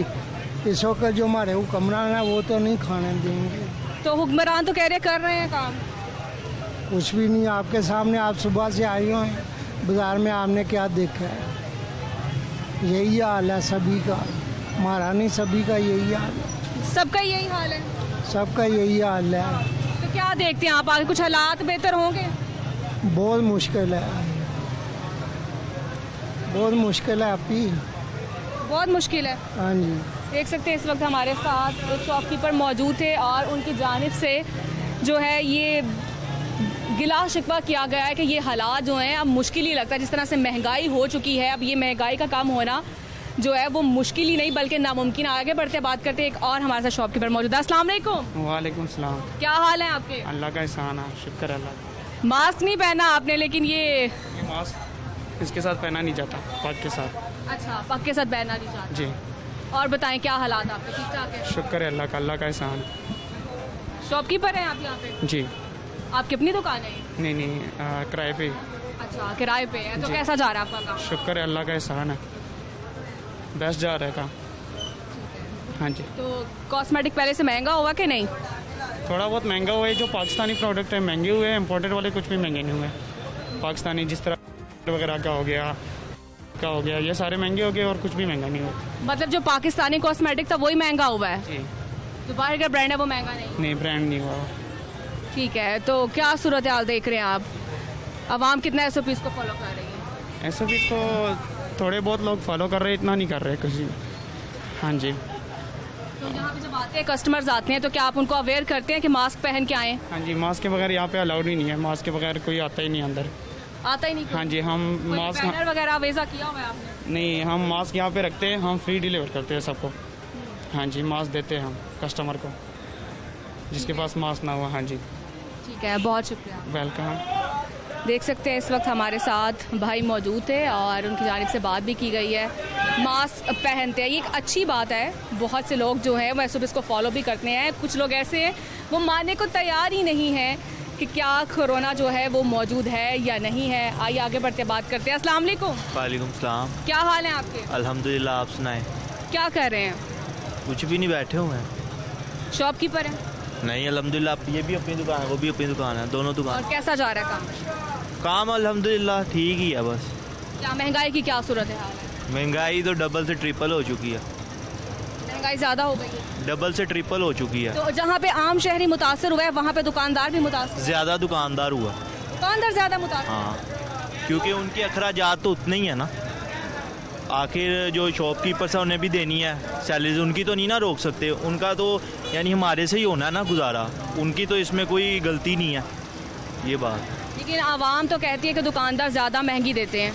इस वक्त जो हमारे हुक्मरान है वो तो नहीं खाने देंगे। तो हुक्मरान तो कह रहे कर रहे हैं काम। कुछ भी नहीं, आपके सामने, आप सुबह से आई हो बाज़ार में, आपने क्या देखा है? यही हाल है सभी का, हमारा नहीं, सभी का यही हाल है। सबका यही हाल है? सबका यही हाल है। तो क्या देखते हैं आप आगे कुछ हालात बेहतर होंगे? बहुत मुश्किल है, बहुत मुश्किल है आपकी। बहुत मुश्किल है। हाँ जी। देख सकते हैं इस वक्त हमारे साथ एक शॉपकीपर मौजूद थे और उनकी जानिब से जो है ये गिला शिकवा किया गया है कि ये हालात जो हैं अब मुश्किल ही लगता है। जिस तरह से महंगाई हो चुकी है, अब ये महंगाई का काम होना जो है वो मुश्किल ही नहीं बल्कि नामुमकिन। आगे बढ़ते बात करते हैं, एक और हमारे साथ शॉपकीपर मौजूद है। अस्सलाम वालेकुम। वालेकुम सलाम। क्या हाल है आपके? अल्लाह का एहसान है, शुक्र अल्लाह का। मास्क नहीं पहना आपने, लेकिन ये मास्क इसके साथ पहना नहीं जाता, पग के साथ। अच्छा, पग के साथ पहना नहीं चाहते। जी। और बताएं क्या हालात आपके? ठीक ठाक है, शुक्र है अल्लाह का, अल्लाह का एहसान है। शॉपकीपर हैं आप यहाँ पे? जी। आपकी अपनी दुकान है? नहीं, किराए पे। अच्छा, किराए पे है। तो कैसा जा रहा है आपका काम? शुक्र है अल्लाह का एहसान है, बेस्ट जा रहा है काम। हाँ जी। तो कॉस्मेटिक पहले से महंगा हुआ कि नहीं? थोड़ा बहुत महंगा हुआ है, जो पाकिस्तानी प्रोडक्ट है महंगे हुए हैं, इम्पोर्टेड वाले कुछ भी महंगे नहीं हुए। पाकिस्तानी जिस तरह वगैरह का हो गया ये सारे महंगे हो गए और कुछ भी महंगा नहीं हुआ। मतलब जो पाकिस्तानी कॉस्मेटिक था वही महंगा हुआ है? जी। जो बाहर का ब्रांड है वो महंगा नहीं? ब्रांड नहीं हुआ। ठीक है, तो क्या सूरत हाल देख रहे हैं आप? अवाम कितना SOPs को फॉलो कर रही है? SOPs को थोड़े बहुत लोग फॉलो कर रहे हैं, इतना नहीं कर रहे कुछ भी। हाँ जी। तो यहाँ पे जब आते हैं कस्टमर्स आते हैं तो क्या आप उनको अवेयर करते हैं कि मास्क पहन के आएँ? हाँ जी, मास्क के बगैर यहाँ पे अलाउड ही नहीं है, मास्क के बगैर कोई आता ही नहीं अंदर। आता ही नहीं? हाँ जी, हम मास्क बैनर वगैरह वेजा किया हुआ है आपने? नहीं, हम मास्क यहाँ पे रखते हैं, हम फ्री डिलीवर करते हैं सबको। हाँ जी, मास्क देते हैं हम कस्टमर को जिसके पास मास्क ना हुआ। हाँ जी। ठीक है, बहुत शुक्रिया। वेलकम। देख सकते हैं इस वक्त हमारे साथ भाई मौजूद थे और उनकी जानिब से बात भी की गई है। मास्क पहनते हैं, ये एक अच्छी बात है। बहुत से लोग जो हैं वो SOPs को फॉलो भी करते हैं। कुछ लोग ऐसे हैं वो मानने को तैयार ही नहीं है कि क्या कोरोना जो है वो मौजूद है या नहीं है। आइए आगे बढ़ते बात करते हैं। अस्सलाम वालेकुम। वालेकुम सलाम। क्या हाल है आपके? अल्हम्दुलिल्लाह, आप सुनाएं। क्या कर रहे हैं? कुछ भी नहीं, बैठे हुए हैं। शॉपकीपर हैं? नहीं, अल्हम्दुलिल्लाह, ये भी अपनी दुकान है, वो भी अपनी दुकान है, दोनों दुकान। और कैसा जा रहा है काम अल्हम्दुलिल्लाह ठीक ही है। बस क्या महंगाई की क्या सूरत हाल है? महंगाई तो डबल से ट्रिपल हो चुकी है। महंगाई ज़्यादा हो गई है? डबल से ट्रिपल हो चुकी है। तो जहाँ पे आम शहरी मुतासर हुआ है वहाँ पे दुकानदार भी मुतासर? ज़्यादा दुकानदार हुआ। दुकानदार ज़्यादा मुतासर? हाँ, क्योंकि उनके अखराजात तो उतने ही है ना। आखिर जो शॉपकीपर्स हैं उन्हें भी देनी है सैलरीज, उनकी तो नहीं ना रोक सकते। उनका तो यानी हमारे से ही होना है ना गुजारा, उनकी तो इसमें कोई गलती नहीं है, ये बात। लेकिन आवाम तो कहती है कि दुकानदार ज़्यादा महंगी देते हैं।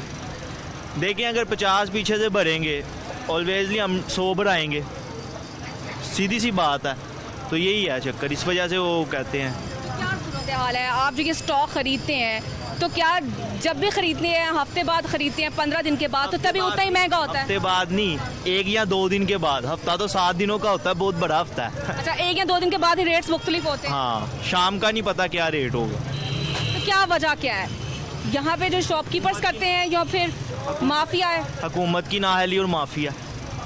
देखें, अगर 50 पीछे से भरेंगे ऑलवेजली हम 100 भराएंगे, सीधी सी बात है। तो यही है चक्कर, इस वजह से वो कहते हैं। क्या सूरत हाल है? आप जो ये स्टॉक खरीदते हैं तो क्या जब भी खरीदते हैं हफ्ते बाद खरीदते हैं, 15 दिन के बाद, तो तभी उतना ही महंगा होता है? हफ्ते बाद नहीं, 1 या 2 दिन के बाद। हफ्ता तो 7 दिनों का होता है, बहुत बड़ा हफ्ता है। अच्छा, 1 या 2 दिन के बाद ही रेट्स मुख्तलिफ होते हैं? हाँ, शाम का नहीं पता क्या रेट होगा। तो क्या वजह क्या है? यहाँ पे जो शॉपकीपर्स करते हैं या फिर माफिया है? हुकूमत की नाअहली और माफिया।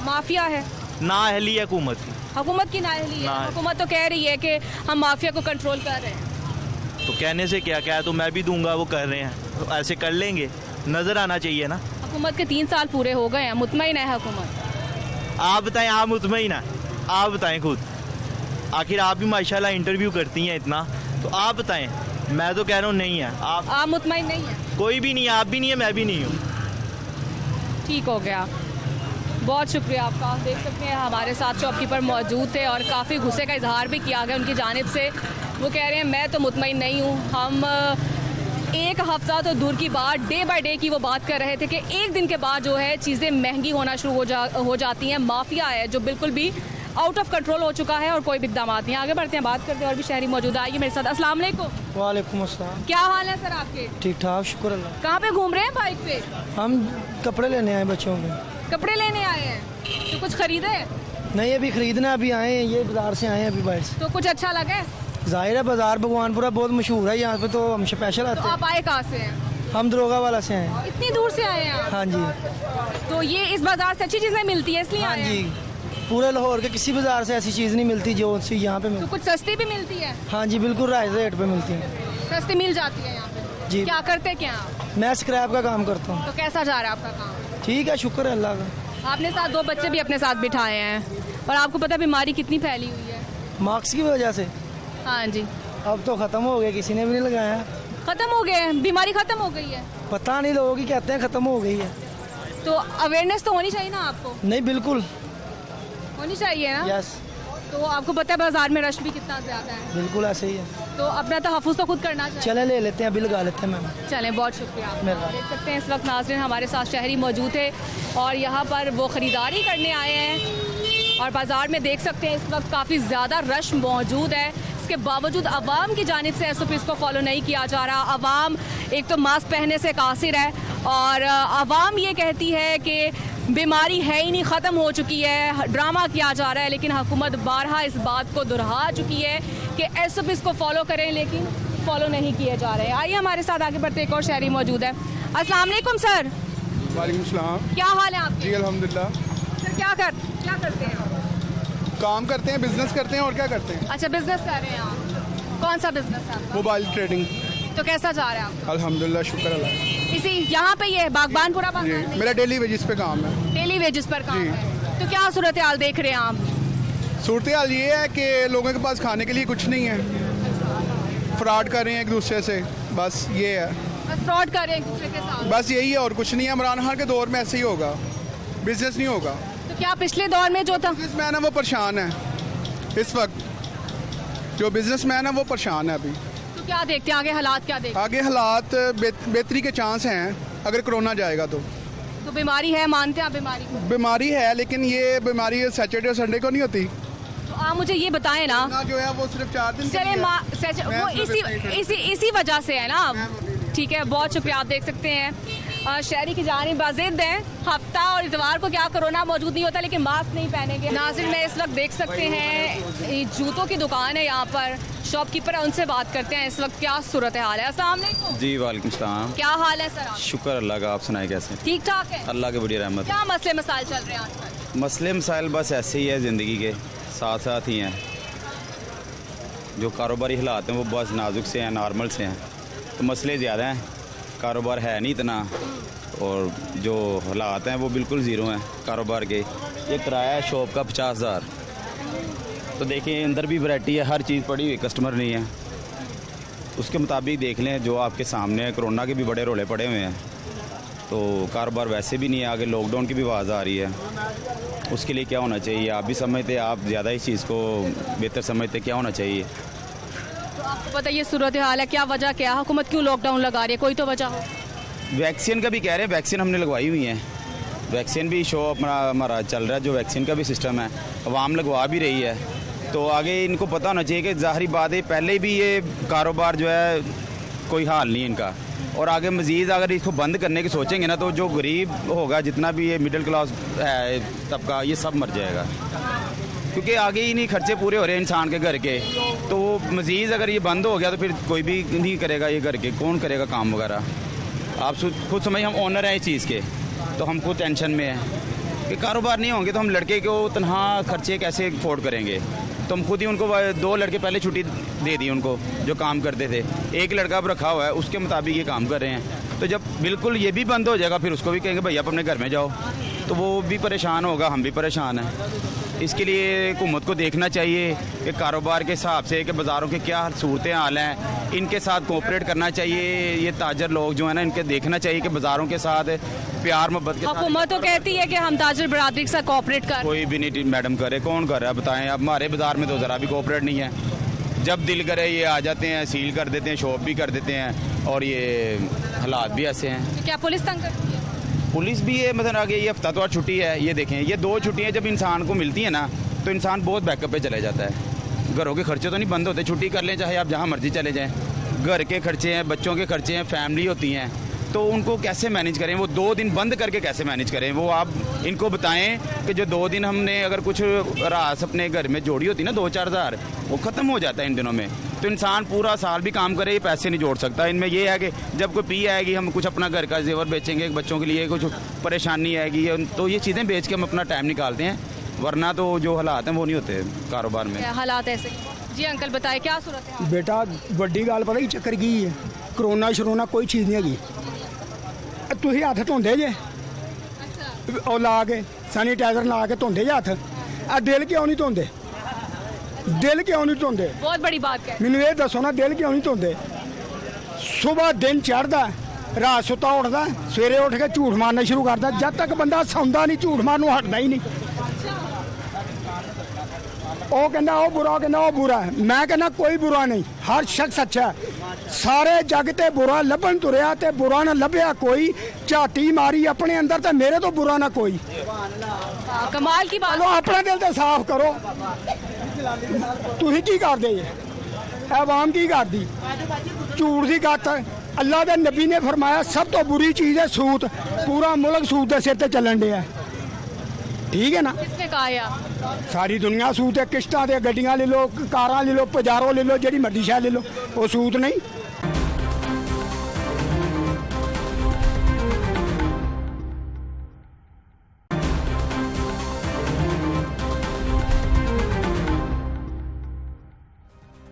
माफिया है? नाअहली है हुकूमत की। हुकूमत की नाअहली है? ना। हुकूमत तो कह रही है कि हम माफिया को कंट्रोल कर रहे हैं। तो कहने से क्या, क्या तो मैं भी दूंगा, वो कर रहे हैं तो ऐसे कर लेंगे, नजर आना चाहिए ना। हुकूमत के 3 साल पूरे हो गए हैं, मुतमईन है हुकूमत? आप बताएं, आप मुतमईन है? आप बताएं खुद, आखिर आप भी माशाल्लाह इंटरव्यू करती हैं इतना, तो आप बताएं। मैं तो कह रहा हूँ नहीं है। आप मुतमईन नहीं है? कोई भी नहीं है, आप भी नहीं है, मैं भी नहीं हूँ। ठीक हो गया, बहुत शुक्रिया आपका। देख सकते हैं हमारे साथ शॉपकीपर मौजूद थे और काफ़ी गुस्से का इजहार भी किया गया उनकी जानिब से। वो कह रहे हैं मैं तो मुतमईन नहीं हूँ। हम 1 हफ्ता तो दूर की बात, डे बाय डे की वो बात कर रहे थे कि 1 दिन के बाद जो है चीज़ें महंगी होना शुरू हो जाती हैं। माफिया है जो बिल्कुल भी आउट ऑफ कंट्रोल हो चुका है और कोई भी इक़दाम नहीं। आगे बढ़ते हैं, बात करते हैं और भी शहरी मौजूद आइए मेरे साथ। अस्सलाम वालेकुम। वालेकुम अस्सलाम। क्या हाल है सर आपके? ठीक ठाक, शुक्र अल्लाह। कहाँ पे घूम रहे हैं बाइक पे? हम कपड़े लेने आए बच्चों के। कपड़े लेने आए हैं? तो कुछ खरीदे? नहीं, अभी खरीदना, अभी आए हैं, ये बाजार से आए हैं अभी बाहर से। तो कुछ अच्छा लगा? जाहिर है बाजार भगवानपुरा बहुत मशहूर है, यहाँ पे तो हम स्पेशल आते तो हैं। आप आए कहाँ से हैं? हम दरोगा वाला से आए हैं। इतनी दूर से आए हैं आप? हाँ जी। तो ये इस बाजार से अच्छी चीजें मिलती है इसलिए हाँ आए जी, हैं? पूरे लाहौर के किसी बाजार से ऐसी चीज़ नहीं मिलती जो सी यहाँ पे तो मिलती। कुछ सस्ती भी मिलती है? हाँ जी, बिल्कुल राइट रेट पे मिलती है। सस्ती मिल जाती है यहाँ पे? जी। क्या करते क्या आप? मैं स्क्रैप का काम करता हूँ। तो कैसा जा रहा है आपका काम? ठीक है, शुक्र है अल्लाह का। आपने साथ 2 बच्चे भी अपने साथ बिठाए हैं और आपको पता है बीमारी कितनी फैली हुई है? मार्क्स की वजह से। हाँ जी। अब तो ख़त्म हो गए, किसी ने भी नहीं लगाया। खत्म हो गए? बीमारी खत्म हो गई है? पता नहीं, लोग ही कहते हैं ख़त्म हो गई है। तो अवेयरनेस तो होनी चाहिए ना आपको, नहीं बिल्कुल होनी चाहिए ना। यस तो आपको पता है बाजार में रश भी कितना ज्यादा है, बिल्कुल ऐसे ही है। तो अपना तहफ़्फ़ुज़ तो खुद करना चाहिए। चले ले लेते हैं, अभी लगा लेते हैं मैम। चलें, बहुत शुक्रिया आपका। मेहरबानी। देख सकते हैं इस वक्त नाज़रीन हमारे साथ शहरी मौजूद है और यहाँ पर वो ख़रीदारी करने आए हैं और बाज़ार में देख सकते हैं इस वक्त काफ़ी ज़्यादा रश मौजूद है। इसके बावजूद आवाम की जानिब से SOPs को फॉलो नहीं किया जा रहा। आवाम एक तो मास्क पहनने से कासिर है और आवाम ये कहती है कि बीमारी है ही नहीं, ख़त्म हो चुकी है, ड्रामा किया जा रहा है। लेकिन हुकूमत बारहा इस बात को दोहरा चुकी है कि SOPs को फॉलो करें, लेकिन फॉलो नहीं किए जा रहे। आइए हमारे साथ आगे बढ़ते, एक और शहरी मौजूद है। अस्सलाम वालेकुम सर। वालेकुम सलाम। क्या हाल है आपके? जी अल्हम्दुलिल्लाह। सर क्या करते हैं आप? काम करते हैं, बिजनेस करते हैं और क्या करते हैं। अच्छा, बिजनेस कर रहे हैं आप। कौन सा बिजनेस है आपका? Mobile trading. तो कैसा जा रहा है आपका? अल्हम्दुलिल्लाह, शुक्र अल्लाह। इसी यहाँ पे ही है बागबानपुरा जी, बाजार में? मेरा डेली वेजिस पे काम है। डेली वेजेस पर काम जी। है। तो क्या सूरत हाल देख रहे हैं आप? सूरत हाल ये है कि लोगों के पास खाने के लिए कुछ नहीं है, फ्रॉड कर रहे हैं एक दूसरे से, बस ये है। बस फ्रॉड कर रहे हैं एक दूसरे के साथ। बस यही है और कुछ नहीं है। इमरान खान के दौर में ऐसे ही होगा, बिजनेस नहीं होगा। तो क्या पिछले दौर में जो था? बिजनेसमैन है वो परेशान है इस वक्त, जो बिजनेसमैन है वो परेशान है अभी। तो क्या देखते हैं आगे हालात, क्या देखते आगे हालात बेहतरी के चांस हैं अगर कोरोना जाएगा तो। हैं? तो बीमारी है, मानते हैं आप बीमारी को? बीमारी है लेकिन ये बीमारी सैटरडे और संडे को नहीं होती। तो आप मुझे ये बताएं ना। कोरोना जो है वो सिर्फ 4 दिन के चले लिए है। वो इसी वजह से है ना। ठीक है, बहुत शुक्रिया। आप देख सकते हैं शहरी की जानिब बाज़िद है, हफ्ता और इतवार को क्या कोरोना मौजूद नहीं होता, लेकिन मास्क नहीं पहनेंगे। नाज़िर में इस वक्त देख सकते हैं ये जूतों की दुकान है, यहाँ पर शॉपकीपर है, उनसे बात करते हैं इस वक्त क्या सूरत हाल है। अस्सलाम वालेकुम। जी वालेकुम सलाम। क्या हाल है सर? आप शुक्र अल्लाह का, आप सुनाए कैसे? ठीक ठाक है? अल्लाह की बड़ी रहमत। क्या मसले मसाइल चल रहे हैं आजकल? मसले मसाइल बस ऐसे ही है, ज़िंदगी के साथ साथ ही हैं। जो कारोबारी हालात हैं वो बस नाजुक से हैं, नॉर्मल से हैं, तो मसले ज़्यादा हैं। कारोबार है नहीं इतना और जो हालात हैं वो बिल्कुल ज़ीरो हैं कारोबार के। ये किराया है शॉप का 50,000। तो देखिए अंदर भी वैरायटी है, हर चीज़ पड़ी हुई, कस्टमर नहीं है। उसके मुताबिक देख लें जो आपके सामने है। कोरोना के भी बड़े रोले पड़े हुए हैं, तो कारोबार वैसे भी नहीं है। आगे लॉकडाउन की भी आवाज़ आ रही है, उसके लिए क्या होना चाहिए? आप भी समझते, आप ज़्यादा इस चीज़ को बेहतर समझते, क्या होना चाहिए? तो आपको पता ये सूरत हाल है, क्या वजह क्या, हुकूमत क्यों लॉकडाउन लगा रही है? कोई तो वजह हो। वैक्सीन का भी कह रहे हैं, वैक्सीन हमने लगवाई हुई है, वैक्सीन भी शो अपना हमारा चल रहा है। जो वैक्सीन का भी सिस्टम है अवाम लगवा भी रही है, तो आगे इनको पता होना चाहिए कि ज़ाहिरी बात है पहले भी ये कारोबार जो है कोई हाल नहीं है इनका, और आगे मज़ीद अगर इसको बंद करने की सोचेंगे ना तो जो गरीब होगा, जितना भी ये मिडिल क्लास है तबका, ये सब मर जाएगा, क्योंकि आगे ही नहीं खर्चे पूरे हो रहे हैं इंसान के घर के। तो मज़ीद अगर ये बंद हो गया तो फिर कोई भी नहीं करेगा, ये घर के कौन करेगा काम वगैरह। आप खुद समझ, हम ओनर हैं इस चीज़ के, तो हम खुद टेंशन में हैं कि कारोबार नहीं होंगे तो हम लड़के को तनहा खर्चे कैसे अफोर्ड करेंगे। तो हम खुद ही उनको 2 लड़के पहले छुट्टी दे दी उनको जो काम करते थे, एक लड़का अब रखा हुआ है, उसके मुताबिक ये काम कर रहे हैं। तो जब बिल्कुल ये भी बंद हो जाएगा फिर उसको भी कहेंगे भैया आप अपने घर में जाओ, तो वो भी परेशान होगा, हम भी परेशान हैं। इसके लिए हुकूमत को देखना चाहिए कि कारोबार के हिसाब से कि बाज़ारों के क्या सूरत हाल हैं, इनके साथ कोऑपरेट करना चाहिए। ये ताजर लोग जो है ना, इनके देखना चाहिए कि बाज़ारों के साथ प्यार मोहब्बत के साथ। हुकूमत तो कहती है कि हम ताजर बरादरी के साथ कोऑपरेट कर। कोई भी नहीं मैडम करे, कौन कर रहा है बताएं। अब हमारे बाज़ार में तो ज़रा भी कोऑपरेट नहीं है। जब दिल करे ये आ जाते हैं, सील कर देते हैं, शॉप भी कर देते हैं, और ये हालात भी ऐसे हैं। क्या पुलिस तंग करती है? पुलिस भी है, मतलब आगे ये हफ्ता तो और छुट्टी है, ये देखें ये 2 छुट्टियाँ जब इंसान को मिलती है ना तो इंसान बहुत बैकअप पे चले जाता है। घरों के खर्चे तो नहीं बंद होते, छुट्टी कर लें चाहे आप जहाँ मर्जी चले जाएं, घर के खर्चे हैं, बच्चों के खर्चे हैं, फैमिली होती हैं, तो उनको कैसे मैनेज करें? वो 2 दिन बंद करके कैसे मैनेज करें? वो आप इनको बताएं कि जो 2 दिन हमने अगर कुछ रास अपने घर में जोड़ी होती ना 2-4 हज़ार, वो ख़त्म हो जाता है इन दिनों में। तो इंसान पूरा साल भी काम करे, ये पैसे नहीं जोड़ सकता। इनमें ये है कि जब कोई पी आएगी, हम कुछ अपना घर का जेवर बेचेंगे, बच्चों के लिए कुछ परेशानी आएगी, तो ये चीज़ें बेच के हम अपना टाइम निकालते हैं, वरना तो जो हालात हैं वो नहीं होते कारोबार में। हालात ऐसे। जी अंकल बताए क्या सूरत है? बेटा ਵੱਡੀ ਗੱਲ ਪਤਾ ਕੀ ਚੱਕਰ ਕੀ ਹੈ, ਕਰੋਨਾ ਸ਼ਰੋਨਾ ਕੋਈ ਚੀਜ਼ ਨਹੀਂ ਹੈਗੀ। ਤੁਸੀਂ ਹੱਥ ਧੋਂਦੇ ਜੇ ਉਹ ਲਾ ਕੇ ਸੈਨੀਟਾਈਜ਼ਰ ਲਾ ਕੇ ਧੋਂਦੇ ਜੇ ਹੱਥ, ਆ ਦਿਲ ਕਿਉਂ ਨਹੀਂ ਧੋਂਦੇ? ਦਿਲ ਕਿਉਂ ਨਹੀਂ ਧੋਂਦੇ? बहुत बड़ी बात है। ਮੈਨੂੰ ਇਹ ਦੱਸੋ ਨਾ, ਦਿਲ ਕਿਉਂ ਨਹੀਂ ਧੋਂਦੇ? ਸਵੇਰ ਦਿਨ ਚੜ੍ਹਦਾ ਰਾਤ ਸੁੱਤਾ ਉੱਠਦਾ ਸਵੇਰੇ ਉੱਠ ਕੇ ਝੂਠ ਮਾਰਨਾ ਸ਼ੁਰੂ ਕਰਦਾ ਜਦ ਤੱਕ ਬੰਦਾ ਸੌਂਦਾ ਨਹੀਂ ਝੂਠ ਮਾਰਨ ਨੂੰ ਹਟਦਾ ਹੀ ਨਹੀਂ ਉਹ ਕਹਿੰਦਾ ਉਹ ਬੁਰਾ ਉਹ ਕਹਿੰਦਾ ਉਹ ਬੁਰਾ ਹੈ ਮੈਂ ਕਹਿੰਦਾ ਕੋਈ ਬੁਰਾ ਨਹੀਂ ਹਰ ਸ਼ਖਸ ਅੱਛਾ ਹੈ ਸਾਰੇ ਜੱਗ ਤੇ ਬੁਰਾ ਲੱਭਣ ਤੁਰਿਆ ਤੇ ਬੁਰਾ ਨਾ ਲੱਭਿਆ ਕੋਈ ਝਾਤੀ ਮਾਰੀ ਆਪਣੇ ਅੰਦਰ ਤੇ ਮੇਰੇ ਤੋਂ ਬੁਰਾ ਨਾ ਕੋਈ कमाल की बात। ਚਲੋ ਆਪਣਾ ਦਿਲ ਤੇ ਸਾਫ਼ ਕਰੋ ਤੁਸੀਂ ਕੀ ਕਰਦੇ ਜੇ ਆਵਾਮ ਕੀ ਕਰਦੀ ਝੂਠ ਦੀ ਗੱਤ ਅੱਲਾ ਦੇ ਨਬੀ ਨੇ ਫਰਮਾਇਆ ਸਭ ਤੋਂ ਬੁਰੀ ਚੀਜ਼ ਹੈ ਸੂਤ ਪੂਰਾ ਮੁਲਕ ਸੂਤ ਦੇ ਸਿਰ ਤੇ ਚੱਲਣ ਡਿਆ ਠੀਕ ਹੈ ਨਾ किसने कहा है आप? ਸਾਰੀ ਦੁਨੀਆ ਸੂਤ ਹੈ ਕਿਸ਼ਤਾਂ ਤੇ ਗੱਡੀਆਂ ਲੈ ਲਓ ਕਾਰਾਂ ਲੈ ਲਓ ਪਜਾਰੋ ਲੈ ਲਓ ਜਿਹੜੀ ਮਰਜ਼ੀ ਸ਼ੈ ਲੈ ਲਓ ਉਹ ਸੂਤ ਨਹੀਂ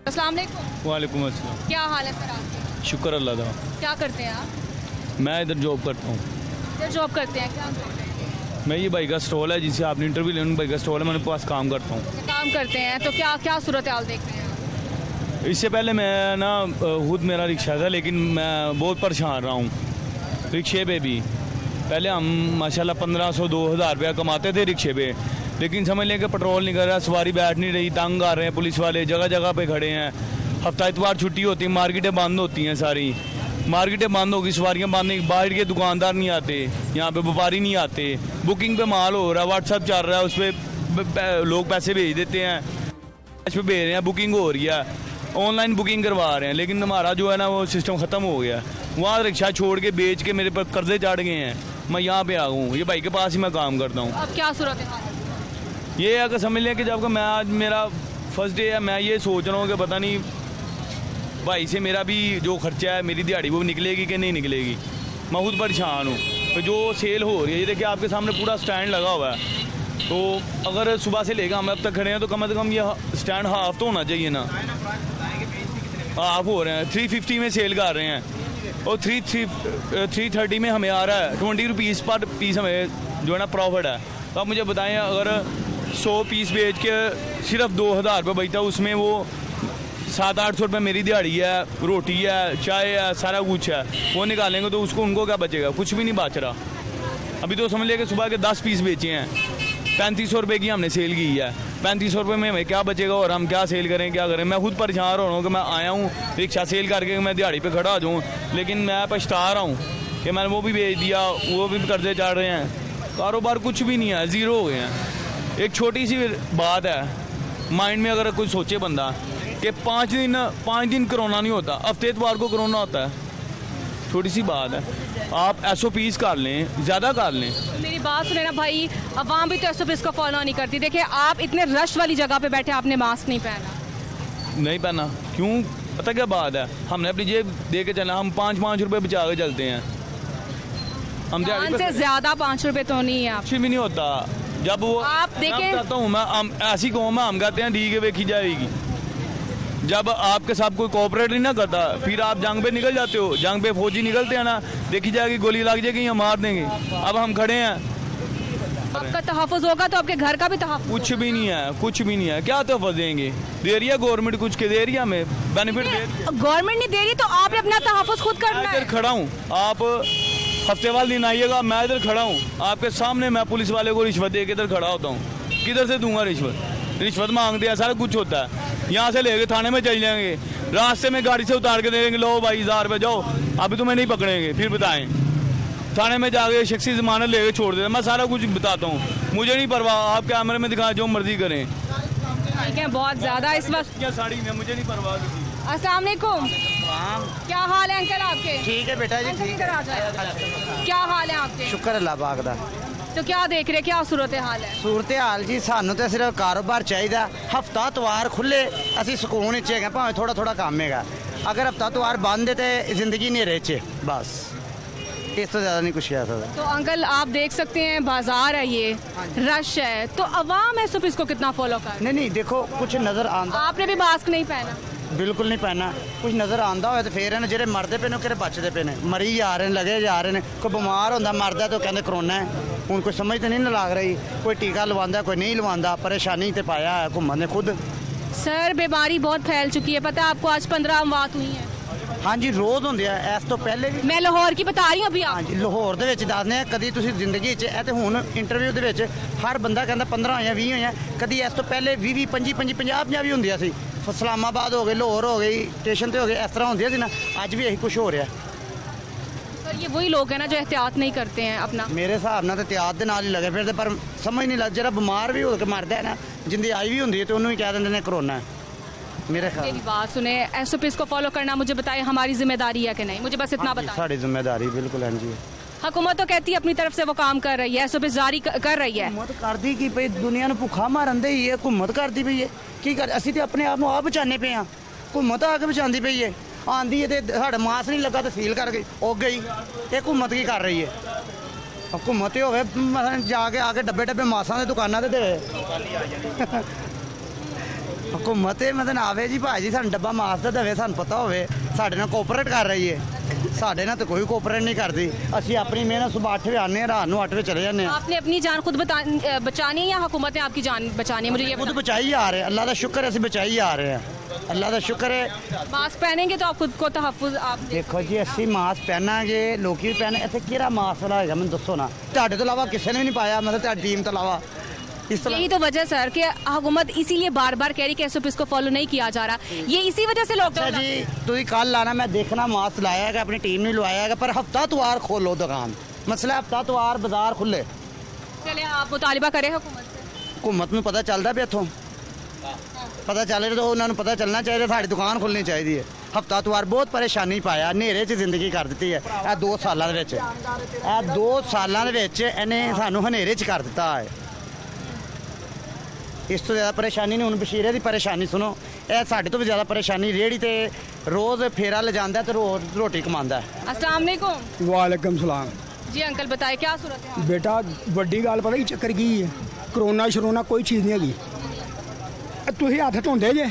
अस्सलाम वालेकुम। वालेकुम अस्सलाम। क्या हाल है सर आपके? शुक्र अल्लाह का। क्या करते हैं आप? मैं इधर जॉब करता हूँ। इधर जॉब करते हैं, क्या करते हैं? मैं ये भाई का स्टॉल है जिससे आपने इंटरव्यू लेने भाई का स्टॉल है, मैंने पास काम करता हूँ। काम करते हैं तो क्या क्या सूरत हाल देख रहे हैं आप? इससे पहले मैं ना खुद मेरा रिक्शा था लेकिन मैं बहुत परेशान रहा हूँ रिक्शे पे भी। पहले हम माशाल्लाह 1500-2000 रुपया कमाते थे रिक्शे पे, लेकिन समझ लें कि पेट्रोल नहीं कर रहा, सवारी बैठ नहीं रही, तंग आ रहे हैं पुलिस वाले, जगह जगह पे खड़े हैं। हफ्ता इतवार छुट्टी होती है, मार्केटें बंद होती हैं, सारी मार्केटें बंद होगी, सवारियाँ बंद नहीं, बाहर के दुकानदार नहीं आते, यहाँ पे व्यापारी नहीं आते, बुकिंग पे माल हो रहा है, व्हाट्सअप चल रहा है, उस पर लोग पैसे भेज देते हैं, इस पर भेज रहे हैं, बुकिंग हो रही है, ऑनलाइन बुकिंग करवा रहे हैं। लेकिन हमारा जो है ना वो सिस्टम ख़त्म हो गया। वहाँ रिक्शा छोड़ के बेच के मेरे पर कर्जे चढ़ गए हैं, मैं यहाँ पे आ गया, ये भाई के पास ही मैं काम करता हूँ। अब क्या सूरत है? ये अगर समझ लें कि जब मैं आज मेरा फर्स्ट डे है, मैं ये सोच रहा हूँ कि पता नहीं भाई से मेरा भी जो खर्चा है, मेरी दिहाड़ी वो निकलेगी कि नहीं निकलेगी। मैं खुद परेशान हूँ। तो जो सेल हो रही है, ये देखिए आपके सामने पूरा स्टैंड लगा हुआ है, तो अगर सुबह से लेकर हम अब तक खड़े हैं तो कम से कम ये स्टैंड हाफ तो होना चाहिए ना। हाफ हो रहे हैं, 350 में सेल कर रहे हैं और 330 में हमें आ रहा है, 20 रुपीज़ पर पीस हमें जो है ना प्रॉफिट है। तो आप मुझे बताएं, अगर 100 पीस बेच के सिर्फ 2000 रुपये बचता है, उसमें वो 700-800 रुपये मेरी दिहाड़ी है, रोटी है, चाय है, सारा कुछ है, वो निकालेंगे तो उसको उनको क्या बचेगा? कुछ भी नहीं बच रहा। अभी तो समझ लिया कि सुबह के 10 पीस बेचे हैं, 3500 रुपये की हमने सेल की है, 3500 रुपये में हमें क्या बचेगा और हम क्या सेल करें, क्या करें? मैं खुद परेशान हो रहा हूँ कि मैं आया हूँ रिक्शा सेल करके मैं दिहाड़ी पे खड़ा हो जाऊँ, लेकिन मैं पछता रहा हूँ कि मैंने वो भी बेच दिया, वो भी कर्जे चढ़ रहे हैं, कारोबार कुछ भी नहीं है, ज़ीरो हो गए हैं। एक छोटी सी बात है माइंड में, अगर कोई सोचे बंदा कि 5 दिन कोरोना नहीं होता, हफ्ते इतवार को कोरोना होता है, छोटी सी बात है। आप SOPs कर लें, ज़्यादा कर लें। मेरी बात सुने ना भाई, अवाम भी तो SOPs को फॉलो नहीं करती। देखिए आप इतने रश वाली जगह पे बैठे, आपने मास्क नहीं पहना। नहीं पहना क्यों? पता क्या बात है, हमने अपनी जेब दे के चलना, हम 5-5 रुपये बचा के चलते हैं। हम जान से ज़्यादा 5 रुपये तो नहीं है आप। कुछ भी नहीं होता। जब वो आप देखें, बताता हूँ मैं, ऐसी कौम है, हम कहते हैं ठीक है वेखी जाएगी। जब आपके साथ कोई कोऑपरेट नहीं ना करता, फिर आप जंग पे निकल जाते हो, जंग पे फौजी निकलते हैं ना, देखी जाएगी, गोली लग जाएगी या मार देंगे। अब हम खड़े हैं, आपका तहफ़्फ़ुज़ होगा तो आपके घर का भी तहफ़्फ़ुज़। कुछ भी नहीं है, कुछ भी नहीं है, क्या तहफ़्फ़ुज़ देंगे? दे रही है गवर्नमेंट, कुछ के दे रही है हमें बेनिफिट दे रही है। गवर्नमेंट नहीं दे रही तो आपने अपना तहफ़्फ़ुज़ खुद करना है। इधर खड़ा हूँ, आप हफ्ते वाले दिन आइएगा, मैं इधर खड़ा हूँ आपके सामने, मैं पुलिस वाले को रिश्वत दे के इधर खड़ा होता हूँ। किधर से दूंगा रिश्वत? रिश्वत मांगते हैं, सारा कुछ होता है। यहाँ से लेके थाने में चल जाएंगे, रास्ते में गाड़ी से उतार के दे देंगे, लो भाई 1000 रुपये जाओ, अभी तुम्हें नहीं पकड़ेंगे, फिर बताएं। थाने में जाके शख्सी जमानत लेके छोड़ देते, मैं सारा कुछ बताता हूँ, मुझे नहीं परवाह, आप कैमरे में दिखाएं, जो मर्जी करें। ठीक है, बहुत ज़्यादा इस वक्त क्या साड़ी में, मुझे नहीं परवाह किसी। अस्सलाम वालेकुम, क्या हाल है अंकल आपके? ठीक है बेटा जी, अंकल ठीक इधर आ जाए। क्या हाल है आपके? शुक्र अल्लाह पाक दा। तो क्या देख रहे, क्या सूरत हाल है? सूरत हाल जी, सानू तो सिर्फ कारोबार चाहिए, हफ्ता तवार खुले असी सुकून च है, भावें थोड़ा थोड़ा काम है। अगर हफ्ता तवार बंद है तो जिंदगी नहीं रहे चे, बस इस तो ज़्यादा नहीं कुछ कह सकता। तो अंकल आप देख सकते हैं, बाजार है ये, रश है, तो अवाम SOPs को कितना फॉलो कर? नहीं देखो, कुछ नज़र आता, आपने भी मास्क नहीं पहना? बिल्कुल नहीं पहना। कुछ नज़र आता हो तो फिर है जेह्ड़े मरदे पे ने कि बचते पे ने, मरी जा रहे हैं, लगे जा रहे हैं। कोई बीमार होंदा मरदा तो कहते कोरोना है, हूँ कोई समझ तो नहीं लग रही, कोई टीका लवांदा कोई नहीं लवांदा, परेशानी तो पाया है घूमन ने खुद। सर बीमारी बहुत फैल चुकी है, पता है आपको? आज 15 अमवात हुई हैं। ਹਾਂਜੀ ਰੋਜ਼ ਹੁੰਦੇ ਆ ਇਸ ਤੋਂ ਪਹਿਲੇ ਵੀ मैं लाहौर की बता रही हूँ अभी आप ਹਾਂਜੀ ਲਾਹੌਰ ਦੇ ਵਿੱਚ ਦੱਸਦੇ ਆ ਕਦੀ ਤੁਸੀਂ ਜ਼ਿੰਦਗੀ 'ਚ ਇਹ ਤੇ ਹੁਣ ਇੰਟਰਵਿਊ ਦੇ ਵਿੱਚ ਹਰ ਬੰਦਾ ਕਹਿੰਦਾ 15 ਹੋਈਆਂ 20 ਹੋਈਆਂ ਕਦੀ ਇਸ ਤੋਂ ਪਹਿਲੇ 20 25 50 ਵੀ ਹੁੰਦੀਆਂ ਸੀ ਇਸਲਾਮਾਬਾਦ ਹੋ ਗਏ ਲਾਹੌਰ ਹੋ ਗਈ ਸਟੇਸ਼ਨ ਤੇ ਹੋ ਗਏ ਇਸ ਤਰ੍ਹਾਂ ਹੁੰਦੀਆਂ ਸੀ ਨਾ ਅੱਜ ਵੀ ਇਹੀ ਕੁਝ ਹੋ ਰਿਹਾ सर ये वही लोग हैं ना जो एहतियात नहीं करते हैं अपना ਮੇਰੇ ਹਿਸਾਬ ਨਾਲ ਤੇ ਇਤਿਹਾਦ ਦੇ ਨਾਲ ਹੀ ਲੱਗੇ ਫਿਰਦੇ ਪਰ ਸਮਝ ਨਹੀਂ ਲੱਗ ਜਿਹੜਾ ਬਿਮਾਰ ਵੀ ਹੋ ਕੇ ਮਰਦਾ ਹੈ ਨਾ ਜਿੰਦੀ ਆਈ ਵੀ ਹੁੰਦੀ ਹੈ ਤੇ ਉਹਨੂੰ ਵੀ ਕਹਿ ਦਿੰਦੇ ਨੇ ਕਰੋਨਾ ਹੈ ਮੇਰੇ ਖਿਆਲ मेरी बात सुने SOPs को फॉलो करना मुझे बताइए हमारी जिम्मेदारी है कि नहीं मुझे बस इतना बताएं ਸਾਡੀ ਜ਼ਿੰਮੇਵਾਰੀ ਬਿਲकुल ਹਾਂਜੀ हुकूमत तो कहती है अपनी तरफ से वो काम कर रही है SOPs जारी कर रही है ਹੁਕੂਮਤ ਕਰਦੀ ਕੀ ਪਈ ਦੁਨੀਆ ਨੂੰ ਭੁੱਖਾ ਮਾਰਨ ਦੇ ਹੀ ਹੈ ਹੁਕੂਮਤ ਕਰਦੀ ਪਈ ਹੈ ਕੀ ਕਰ ਅਸੀਂ ਤੇ ਆਪਣੇ ਆਪ ਨੂੰ ਆਪ ਬਚਾਣੇ ਪਏ ਆ ਹੁਕੂਮਤ ਆ ਕੇ ਬਚਾਉਂਦੀ ਪਈ ਹੈ ਆਂਦੀ ਹੈ ਤੇ ਸਾਡਾ ਮਾਸ ਨਹੀਂ ਲੱਗਾ ਤੇ ਸੀਲ ਕਰ ਗਈ ਉਹ ਗਈ ਇਹ ਹੁਕੂਮਤ ਕੀ ਕਰ ਰਹੀ ਹੈ ਹੁਕੂਮਤ ਹੀ ਹੋਵੇ ਮਸਲਾਂ ਜਾ ਕੇ ਆ ਕੇ ਡੱਬੇ ਮਾਸਾਂ ਦੇ ਦੁਕਾਨਾਂ ਤੇ ਦੇਵੇ ਹੁਕੂਮਤ ਇਹ ਮਤਲਬ ਆਵੇ ਜੀ ਭਾਜੀ ਸਾਨੂੰ ਡੱਬਾ ਮਾਸ ਦਾ ਦੇਵੇ ਸਾਨੂੰ ਪਤਾ ਹੋਵੇ ਸਾਡੇ ਨਾਲ ਕੋਆਪਰੇਟ ਕਰ ਰਹੀ ਹੈ ਸਾਡੇ ਨਾਲ ਤਾਂ ਕੋਈ ਕੋਆਪਰੇਟ ਨਹੀਂ ਕਰਦੀ ਅਸੀਂ ਆਪਣੀ ਮਿਹਨਤ ਸਵੇਰ 8 ਵਜੇ ਆਉਂਦੇ ਹਾਂ ਰਾਤ ਨੂੰ 8 ਵਜੇ ਚਲੇ ਜਾਂਦੇ ਹਾਂ आपने अपनी जान खुद बचानी है या हुकूमत ने आपकी जान बचानी है मुझे ये खुद बताओ। बचाई आ रहे हैं अल्लाह का शुक्र है ਅਸੀਂ ਬਚਾਈ ਆ ਰਹੇ ਹਾਂ ਅੱਲਾ ਦਾ ਸ਼ੁਕਰ ਹੈ मास्क पहनेंगे तो आप खुद को तहफ़्फ़ुज़ आप ਦੇਖੋ ਜੀ ਅਸੀਂ ਮਾਸਕ ਪਹਿਨਾਂਗੇ ਲੋਕੀ ਵੀ ਪਹਿਨ ਇੱਥੇ ਕਿਹੜਾ ਮਾਸਕ ਵਾਲਾ ਹੋਏਗਾ ਮੈਨੂੰ ਦੱਸੋ ਨਾ ਤੁਹਾਡੇ ਤੋਂ ਇਲਾਵਾ ਕਿਸੇ ਨੇ ਵੀ ਨਹੀਂ ਪਾਇਆ ਮਤਲਬ ਤੁਹਾਡੀ ਟੀਮ ਤੋਂ ਇਲਾਵਾ ਇਸ ਤਰ੍ਹਾਂ यही तो वजह सर कि हुकूमत इसीलिए बार बार कह रही कि SOPs को फॉलो नहीं किया जा रहा ये इसी वजह से ਅੱਛਾ लॉकडाउन ਜੀ ਤੁਸੀਂ ਕੱਲ ਲਾਣਾ ਮੈਂ ਦੇਖਣਾ ਮਾਸਕ ਲਾਇਆ ਹੈਗਾ ਆਪਣੀ ਟੀਮ ਨੂੰ ਲਵਾਇਆ ਹੈਗਾ ਪਰ ਹਫਤਾ ਤਵਾਰ ਖੋਲੋ ਦੁਕਾਨ ਮਸਲਾ ਹਫਤਾ ਤਵਾਰ ਬਾਜ਼ਾਰ ਖੁੱਲੇ चले आप मुतालिबा करें हुकूमत से ਹੁਕੂਮਤ ਨੂੰ ਪਤਾ ਚੱਲਦਾ ਵੀ ਇੱਥੋਂ ਪਤਾ ਚੱਲ ਰਿਹਾ ਤਾਂ ਉਹਨਾਂ ਨੂੰ ਪਤਾ ਚੱਲਣਾ ਚਾਹੀਦਾ ਸਾਡੀ ਦੁਕਾਨ ਖੁੱਲਣੀ ਚਾਹੀਦੀ ਹੈ ਹਫਤਾ ਤਵਾਰ ਬਹੁਤ ਪਰੇਸ਼ਾਨੀ ਪਾਇਆ ਹਨੇਰੇ 'ਚ ਜ਼ਿੰਦਗੀ ਕਰ ਦਿੱਤੀ ਹੈ ਇਹ 2 ਸਾਲਾਂ ਦੇ ਵਿੱਚ ਇਹ 2 ਸਾਲਾਂ ਦੇ ਵਿੱਚ ਇਹਨੇ ਸਾਨੂੰ ਹਨੇਰੇ 'ਚ ਕਰ ਦਿੱਤਾ ਹੈ ਇਸ ਤੋਂ ਜ਼ਿਆਦਾ ਪਰੇਸ਼ਾਨੀ ਨਹੀਂ ਹੁਣ ਬਸ਼ੀਰੇ ਦੀ ਪਰੇਸ਼ਾਨੀ ਸੁਣੋ ਇਹ ਸਾਡੇ ਤੋਂ ਵੀ ਜ਼ਿਆਦਾ ਪਰੇਸ਼ਾਨੀ ਰੇਹੜੀ ਤੇ ਰੋਜ਼ ਫੇਰਾ ਲਿਜਾਂਦਾ ਤੇ ਰੋਜ਼ ਰੋਟੀ ਕਮਾਉਂਦਾ ਹੈ अस्सलाम वालेकुम वालेकुम सलाम जी अंकल बताए क्या सूरत है बेटा ਵੱਡੀ ਗੱਲ ਪਤਾ ਕੀ ਚੱਕਰ ਕੀ ਹੈ ਕਰੋਨਾ ਸ਼ਰੋਨਾ ਕੋਈ ਚੀਜ਼ ਨਹੀਂ ਹੈਗੀ ਤੁਸੀਂ ਹੱਥ ਧੋਂਦੇ ਜੇ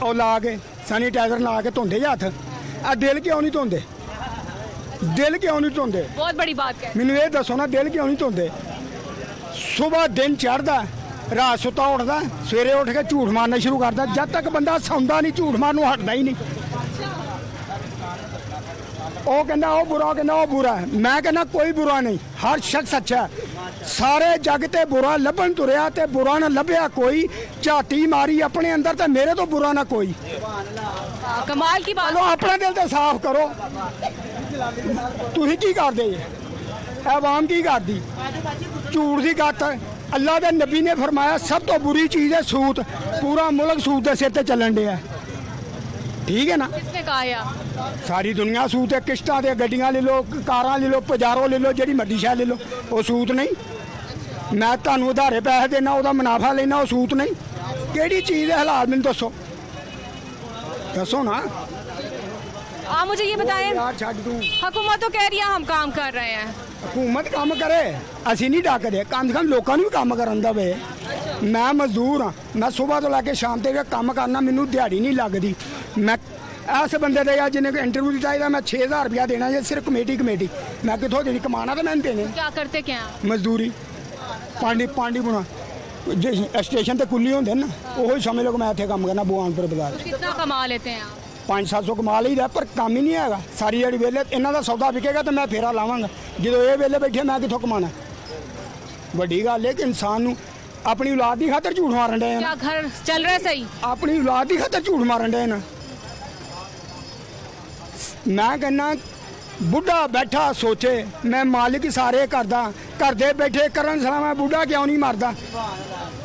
ਉਹ ਲਾ ਕੇ ਸੈਨੀਟਾਈਜ਼ਰ ਲਾ ਕੇ ਧੋਂਦੇ ਜੇ ਹੱਥ ਆ ਦਿਲ ਕਿਉਂ ਨਹੀਂ ਧੋਂਦੇ ਦਿਲ ਕਿਉਂ ਨਹੀਂ ਧੋਂਦੇ बहुत बड़ी बात कह ਮੈਨੂੰ ਇਹ ਦੱਸੋ ਨਾ ਦਿਲ ਕਿਉਂ ਨਹੀਂ ਧੋਂਦੇ ਸਵੇਰ ਦਿਨ ਚੜ੍ਹਦਾ ਰਾਤ ਸੁੱਤਾ ਉੱਠਦਾ ਸਵੇਰੇ ਉੱਠ ਕੇ ਝੂਠ ਮਾਰਨਾ ਸ਼ੁਰੂ ਕਰਦਾ ਜਦ ਤੱਕ ਬੰਦਾ ਸੌਂਦਾ ਨਹੀਂ ਝੂਠ ਮਾਰਨ ਨੂੰ ਹਟਦਾ ਹੀ ਨਹੀਂ ਉਹ ਕਹਿੰਦਾ ਉਹ ਬੁਰਾ ਉਹ ਕਹਿੰਦਾ ਉਹ ਬੁਰਾ ਹੈ। ਮੈਂ ਕਹਿੰਦਾ ਕੋਈ ਬੁਰਾ ਨਹੀਂ ਹਰ ਸ਼ਖਸ ਅੱਛਾ ਹੈ। ਸਾਰੇ ਜੱਗ ਤੇ ਬੁਰਾ ਲੱਭਣ ਤੁਰਿਆ ਤੇ ਬੁਰਾ ਨਾ ਲੱਭਿਆ ਕੋਈ ਝਾਤੀ ਮਾਰੀ ਆਪਣੇ ਅੰਦਰ ਤੇ ਮੇਰੇ ਤੋਂ ਬੁਰਾ ਨਾ ਕੋਈ कमाल की बात ਚਲੋ ਆਪਣਾ ਦਿਲ ਤੇ ਸਾਫ਼ ਕਰੋ ਤੁਸੀਂ ਕੀ ਕਰਦੇ ਜੀ ਇਹ ਆਵਾਮ ਕੀ ਕਰਦੀ ਝੂਠ ਦੀ ਗੱਤ ਅੱਲਾ ਦੇ ਨਬੀ ਨੇ ਫਰਮਾਇਆ ਸਭ ਤੋਂ ਬੁਰੀ ਚੀਜ਼ ਹੈ ਸੂਤ ਪੂਰਾ ਮੁਲਕ ਸੂਤ ਦੇ ਸਿਰ ਤੇ ਚੱਲਣ ਡਿਆ ਠੀਕ ਹੈ ਨਾ किसने कहा या ਸਾਰੀ ਦੁਨੀਆ ਸੂਤ ਹੈ ਕਿਸ਼ਤਾਂ ਤੇ ਗੱਡੀਆਂ ਲੈ ਲਓ ਕਾਰਾਂ ਲੈ ਲਓ ਪਜਾਰੋ ਲੈ ਲਓ ਜਿਹੜੀ ਮਰਜ਼ੀ ਸ਼ੈ ਲੈ ਲਓ ਉਹ ਸੂਤ ਨਹੀਂ ਮੈਂ ਤੁਹਾਨੂੰ ਉਧਾਰੇ ਪੈਸੇ ਦੇਣਾ ਉਹਦਾ ਮੁਨਾਫਾ ਲੈਣਾ ਉਹ ਸੂਤ ਨਹੀਂ ਕਿਹੜੀ ਚੀਜ਼ ਹੈ ਹਾਲਾਤ ਮੈਨੂੰ ਦੱਸੋ ਦੱਸੋ ਨਾ आप मुझे ये बताएं ਯਾਰ ਛੱਡ ਦੂੰ हुकूमत तो कह रही है हम काम कर रहे हैं ਹਕੂਮਤ ਕੰਮ ਕਰੇ ਅਸੀਂ ਨਹੀਂ ਡੱਕਦੇ ਕਮ ਸੇ ਕਮ ਲੋਕਾਂ ਨੂੰ ਵੀ ਕੰਮ ਕਰਨ ਦਵੇ ਮੈਂ ਮਜ਼ਦੂਰ ਹਾਂ ਮੈਂ ਸਵੇਰ ਤੋਂ ਲੈ ਕੇ ਸ਼ਾਮ ਤੱਕ ਕੰਮ ਕਰਨਾ ਮੈਨੂੰ ਦਿਹਾੜੀ ਨਹੀਂ ਲੱਗਦੀ ਮੈਂ ਐਸੇ ਬੰਦੇ ਦੇ ਜਿਹਨੇ ਇੰਟਰਵਿਊ ਚਾਹੀਦਾ ਮੈਂ 6000 ਰੁਪਇਆ ਦੇਣਾ ਜੇ ਸਿਰਫ ਕਮੇਟੀ ਮੈਂ ਕਿੱਥੋਂ ਦੇਣੀ ਕਮਾਣਾ ਤਾਂ ਮੈਨੂੰ ਦੇਣੇ क्या करते क्या हैं? ਮਜ਼ਦੂਰੀ ਪਾਂਡੀ ਬੁਣਾ ਜੇ ਸਟੇਸ਼ਨ ਤੇ ਕੁੱਲੀ ਹੁੰਦੇ ਨਾ ਉਹੀ ਸਮਝ ਲਓ ਕਿ ਮੈਂ ਇੱਥੇ ਕੰਮ ਕਰਨਾ ਬੁਆਨਪੁਰ ਬਾਜ਼ਾਰ कितना कमा लेते हैं आप 500-700 ਕਮਾ ਲਈਦਾ ਪਰ ਕੰਮ ਹੀ ਨਹੀਂ ਹੈਗਾ ਸਾਰੀ ਜਿਹੜੀ ਵੇਲੇ ਇਹਨਾਂ ਦਾ ਸੌਦਾ ਵਿਕੇਗਾ ਤਾਂ ਮੈਂ ਫੇਰਾ ਲਾਵਾਂਗਾ ਜਦੋਂ ਇਹ ਵੇਲੇ ਬੈਠੇ ਮੈਂ ਕਿੱਥੋਂ ਕਮਾਣਾ ਵੱਡੀ ਗੱਲ ਹੈ ਕਿ ਇਨਸਾਨ ਨੂੰ ਆਪਣੀ ਔਲਾਦ ਦੀ ਖਾਤਰ ਝੂਠ ਮਾਰਨ ਡਏ क्या ਨਾ घर चल रहा है सही ਆਪਣੀ ਔਲਾਦ ਦੀ ਖਾਤਰ ਝੂਠ ਮਾਰਨ ਡਏ ਨਾ ਮੈਂ ਕਹਿੰਦਾ ਬੁੱਢਾ ਬੈਠਾ ਸੋਚੇ ਮੈਂ ਮਾਲਿਕ ਸਾਰੇ ਕਰਦਾ ਘਰ ਦੇ ਬੈਠੇ ਕਰਨ ਸਲਾ ਮੈਂ ਬੁੱਢਾ ਕਿਉਂ ਨਹੀਂ ਮਰਦਾ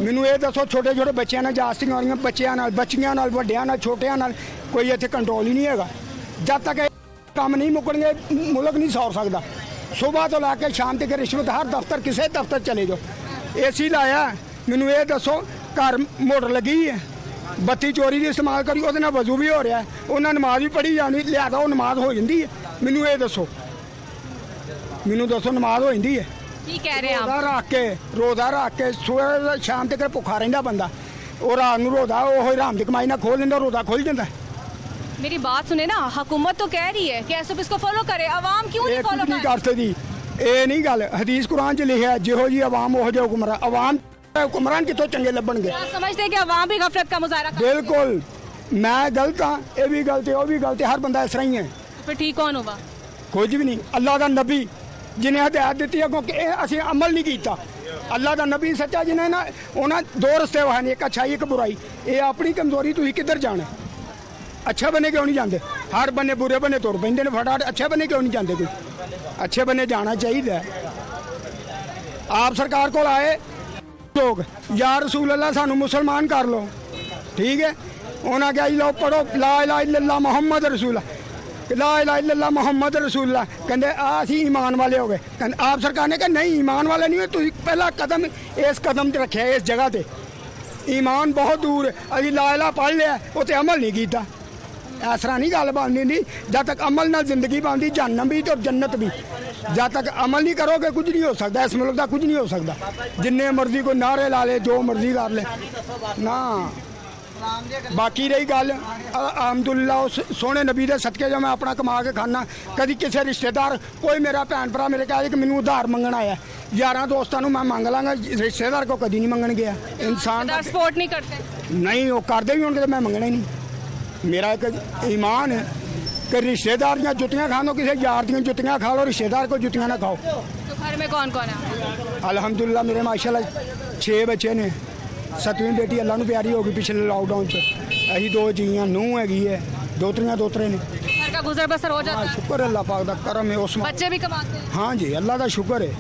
ਮੈਨੂੰ ਇਹ ਦੱਸੋ ਛੋਟੇ ਛੋਟੇ ਬੱਚਿਆਂ ਨਾਲ ਜਾਸਤੀਆਂ ਹੋ ਰਹੀਆਂ ਬੱਚਿਆਂ ਨਾਲ ਬੱਚੀਆਂ ਨਾਲ ਵੱਡਿਆਂ ਨਾਲ ਛੋਟਿਆਂ ਨਾਲ ਕੋਈ ਇੱਥੇ ਕੰਟਰੋਲ ਹੀ ਨਹੀਂ ਹੈਗਾ ਜਦ ਤੱਕ ਇਹ ਕੰਮ ਨਹੀਂ ਮੁੱਕਣਗੇ ਮੁਲਕ ਨਹੀਂ ਸੌਰ ਸਕਦਾ ਸਵੇਰ ਤੋਂ ਲੈ ਕੇ ਸ਼ਾਮ ਤੱਕ ਰਿਸ਼ਵਤ ਹਰ ਦਫ਼ਤਰ ਕਿਸੇ ਦਫ਼ਤਰ ਚਲੇ ਜਾਓ ਏਸੀ ਲਾਇਆ ਮੈਨੂੰ ਇਹ ਦੱਸੋ ਘਰ ਮੋਟਰ ਲੱਗੀ ਹੈ ਬੱਤੀ ਚੋਰੀ ਦੀ ਇਸਤੇਮਾਲ ਕਰੀ ਉਹਦੇ ਨਾਲ ਵਜ਼ੂ ਵੀ ਹੋ ਰਿਹਾ ਉਹਨਾਂ ਨਮਾਜ਼ ਵੀ ਪੜ੍ਹੀ ਜਾਣੀ ਲਿਆਦਾ ਉਹ ਨਮਾਜ਼ ਹੋ ਜਾਂਦੀ ਹੈ ਮੈਨੂੰ ਇਹ ਦੱਸੋ ਨਮਾਜ਼ ਹੋ ਜਾਂਦੀ ਹੈ ਕੀ ਕਹਿ ਰਹੇ ਰੋਜ਼ਾ ਆਪ ਰੱਖ ਕੇ ਸਵੇਰ ਸ਼ਾਮ ਤੱਕ ਭੁੱਖਾ ਰਹਿੰਦਾ ਬੰਦਾ ਉਹ ਰਾਤ ਨੂੰ ਰੋਜ਼ਾ ਉਹ ਹਰਾਮ ਦੀ ਕਮਾਈ ਨਾਲ ਖੋਲ ਲੈਂਦਾ ਰੋਜ਼ਾ ਖੁੱਲ ਜਾਂਦਾ मेरी बात सुने ना हुकूमत तो कह रही है कि SOPs को फॉलो करे आवाम क्यों नहीं ਇਹ फॉलो ਕੁਝ ਨਹੀਂ कर ਕਰ ਸਕਦੀ ਇਹ ਨਹੀਂ ਗੱਲ ਹਦੀਸ ਕੁਰਾਨ 'ਚ ਲਿਖਿਆ ਜਿਹੋ ਜੀ ਆਵਾਮ ਉਹੋ ਜਿਹਾ ਹੁਕਮਰਾਨ ਆਵਾਮ ਹੁਕਮਰਾਨ ਕਿੱਥੋਂ ਚੰਗੇ ਲੱਭਣਗੇ आप समझते हैं कि आवाम भी गफलत का मुजाहरा कर ਬਿਲਕੁਲ मैं गलत हाँ, ये भी गलत है, वो भी गलत है, हर बंदा इस तरह ही है। फिर ठीक कौन होगा? कुछ भी नहीं। अल्लाह का नबी जिन्हें हदायत दी है, क्योंकि असं अमल नहीं किया। अल्लाह का नबी सच्चा जिन्हें ना उन्हें दो रस्ते वहाने, एक अच्छाई एक बुराई। ये अपनी कमजोरी, तुम किधर जाना? अच्छे बने क्यों नहीं जाते? हर बने बुरे बने तुर पेंदे ने फटाफट, अच्छे बने क्यों नहीं जाते? कोई अच्छे बने जाना चाहिए। आप सरकार को आए लोग या रसूल अल्लाह सानू मुसलमान कर लो, ठीक है। उन्हें क्या लो पढ़ो ला इलाहा इल्लल्लाह मुहम्मद रसूल, ला इलाहा इल्लल्लाह मुहम्मद रसूलुल्लाह, कहते असी ईमान वाले हो गए। आप सरकार ने कहा नहीं ईमान वाले नहीं हो, तुम पहला कदम इस कदम ते रखे इस जगह ते। ईमान बहुत दूर है, अभी ला इलाहा पढ़ लिया उत्ते अमल नहीं किया। इस तरह नहीं गल बननी नहीं। जब तक अमल ना जिंदगी बनती, जहन्नम भी तो जन्नत भी। जब तक अमल नहीं करोगे कुछ नहीं हो सकता, इस मुल्क का कुछ नहीं हो सकता। जिन्ने मर्जी को नारे ला ले, जो मर्जी कर ले ना। बाकी रही गल अलहमदुलिल्लाह उस सोने नबी के सदके जो मैं अपना कमा के खाना, कभी किसी रिश्तेदार कोई मेरा भैन भरा मेरे कहे कि मैनू उधार मंगण आया, यार दोस्तों मैं मंग लाँगा, रिश्तेदार को कभी नहीं मंगन गया। इंसान सपोर्ट नहीं करते? नहीं, वो करते भी होंगे तो मैं मंगना ही नहीं। मेरा एक ईमान है कि रिश्तेदार दियाँ जुतियाँ खा लो, किसी यार दियाँ जुतियाँ खा लो, रिश्तेदार को जुतियाँ ना खाओ। तो घर में कौन कौन है? अल्हम्दुलिल्लाह मेरे माशाल्लाह 6 बच्चे ने। 7वीं बेटी अल्लाह नू प्यारी होगी पिछले लॉकडाउन च। अही 2 जीआं, नूंह हैगी है, दोतरे ने। घर का गुजर बसर हो जाता है? शुक्र अल्लाह पाक दा करम है। उस बच्चे भी कमाते हैं? हाँ जी, अल्लाह का शुक्र है।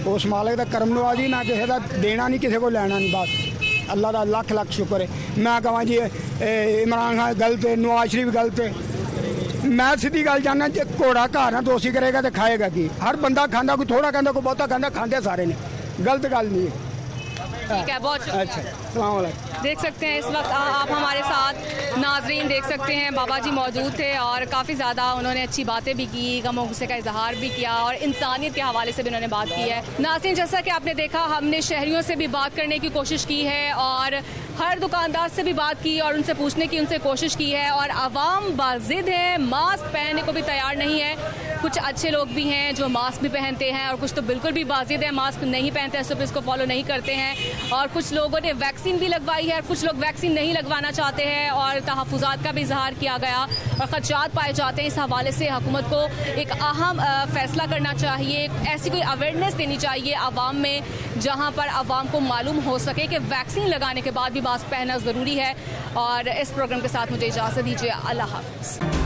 उस मालिक का करम नवाजी, मैं किसी का देना नहीं, किसी को लेना नहीं, बस अल्लाह का लख लख शुक्र है। मैं कਹਾਂ जी इमरान खान गलत है, नवाज शरीफ गलत है, मैं सीधी गल जाना, जो घोड़ा घर ना दोषी करेगा तो खाएगा की? हर बंदा खाता, कोई थोड़ा खाता, कोई बहुता खाता, खाते सारे ने, गलत गल नहीं है। ठीक है, बहुत शुक्रिया। अच्छा, अस्सलाम वालेकुम। देख सकते हैं इस वक्त आप हमारे साथ नाजरीन देख सकते हैं, बाबा जी मौजूद थे और काफ़ी ज़्यादा उन्होंने अच्छी बातें भी की, गमो गुस्से का इजहार भी किया और इंसानियत के हवाले से भी उन्होंने बात की है। नाज़रीन, जैसा कि आपने देखा, हमने शहरियों से भी बात करने की कोशिश की है और हर दुकानदार से भी बात की और उनसे पूछने की उनसे कोशिश की है और आवाम बाजिद है, मास्क पहनने को भी तैयार नहीं है। कुछ अच्छे लोग भी हैं जो मास्क भी पहनते हैं और कुछ तो बिल्कुल भी बाजिद है, मास्क नहीं पहनते हैं, सिर्फ इसको फॉलो नहीं करते हैं। और कुछ लोगों ने वैक्सीन भी लगवाई है और कुछ लोग वैक्सीन नहीं लगवाना चाहते हैं और तहफ़्फ़ुज़ात का भी इजहार किया गया और ख़दशात पाए जाते हैं। इस हवाले से हुकूमत को एक अहम फ़ैसला करना चाहिए, ऐसी कोई अवेयरनेस देनी चाहिए आवाम में, जहाँ पर आवाम को मालूम हो सके कि वैक्सीन लगाने के बाद भी मास्क पहनना ज़रूरी है। और इस प्रोग्राम के साथ मुझे इजाज़त दीजिए। अल्लाह हाफ़िज़।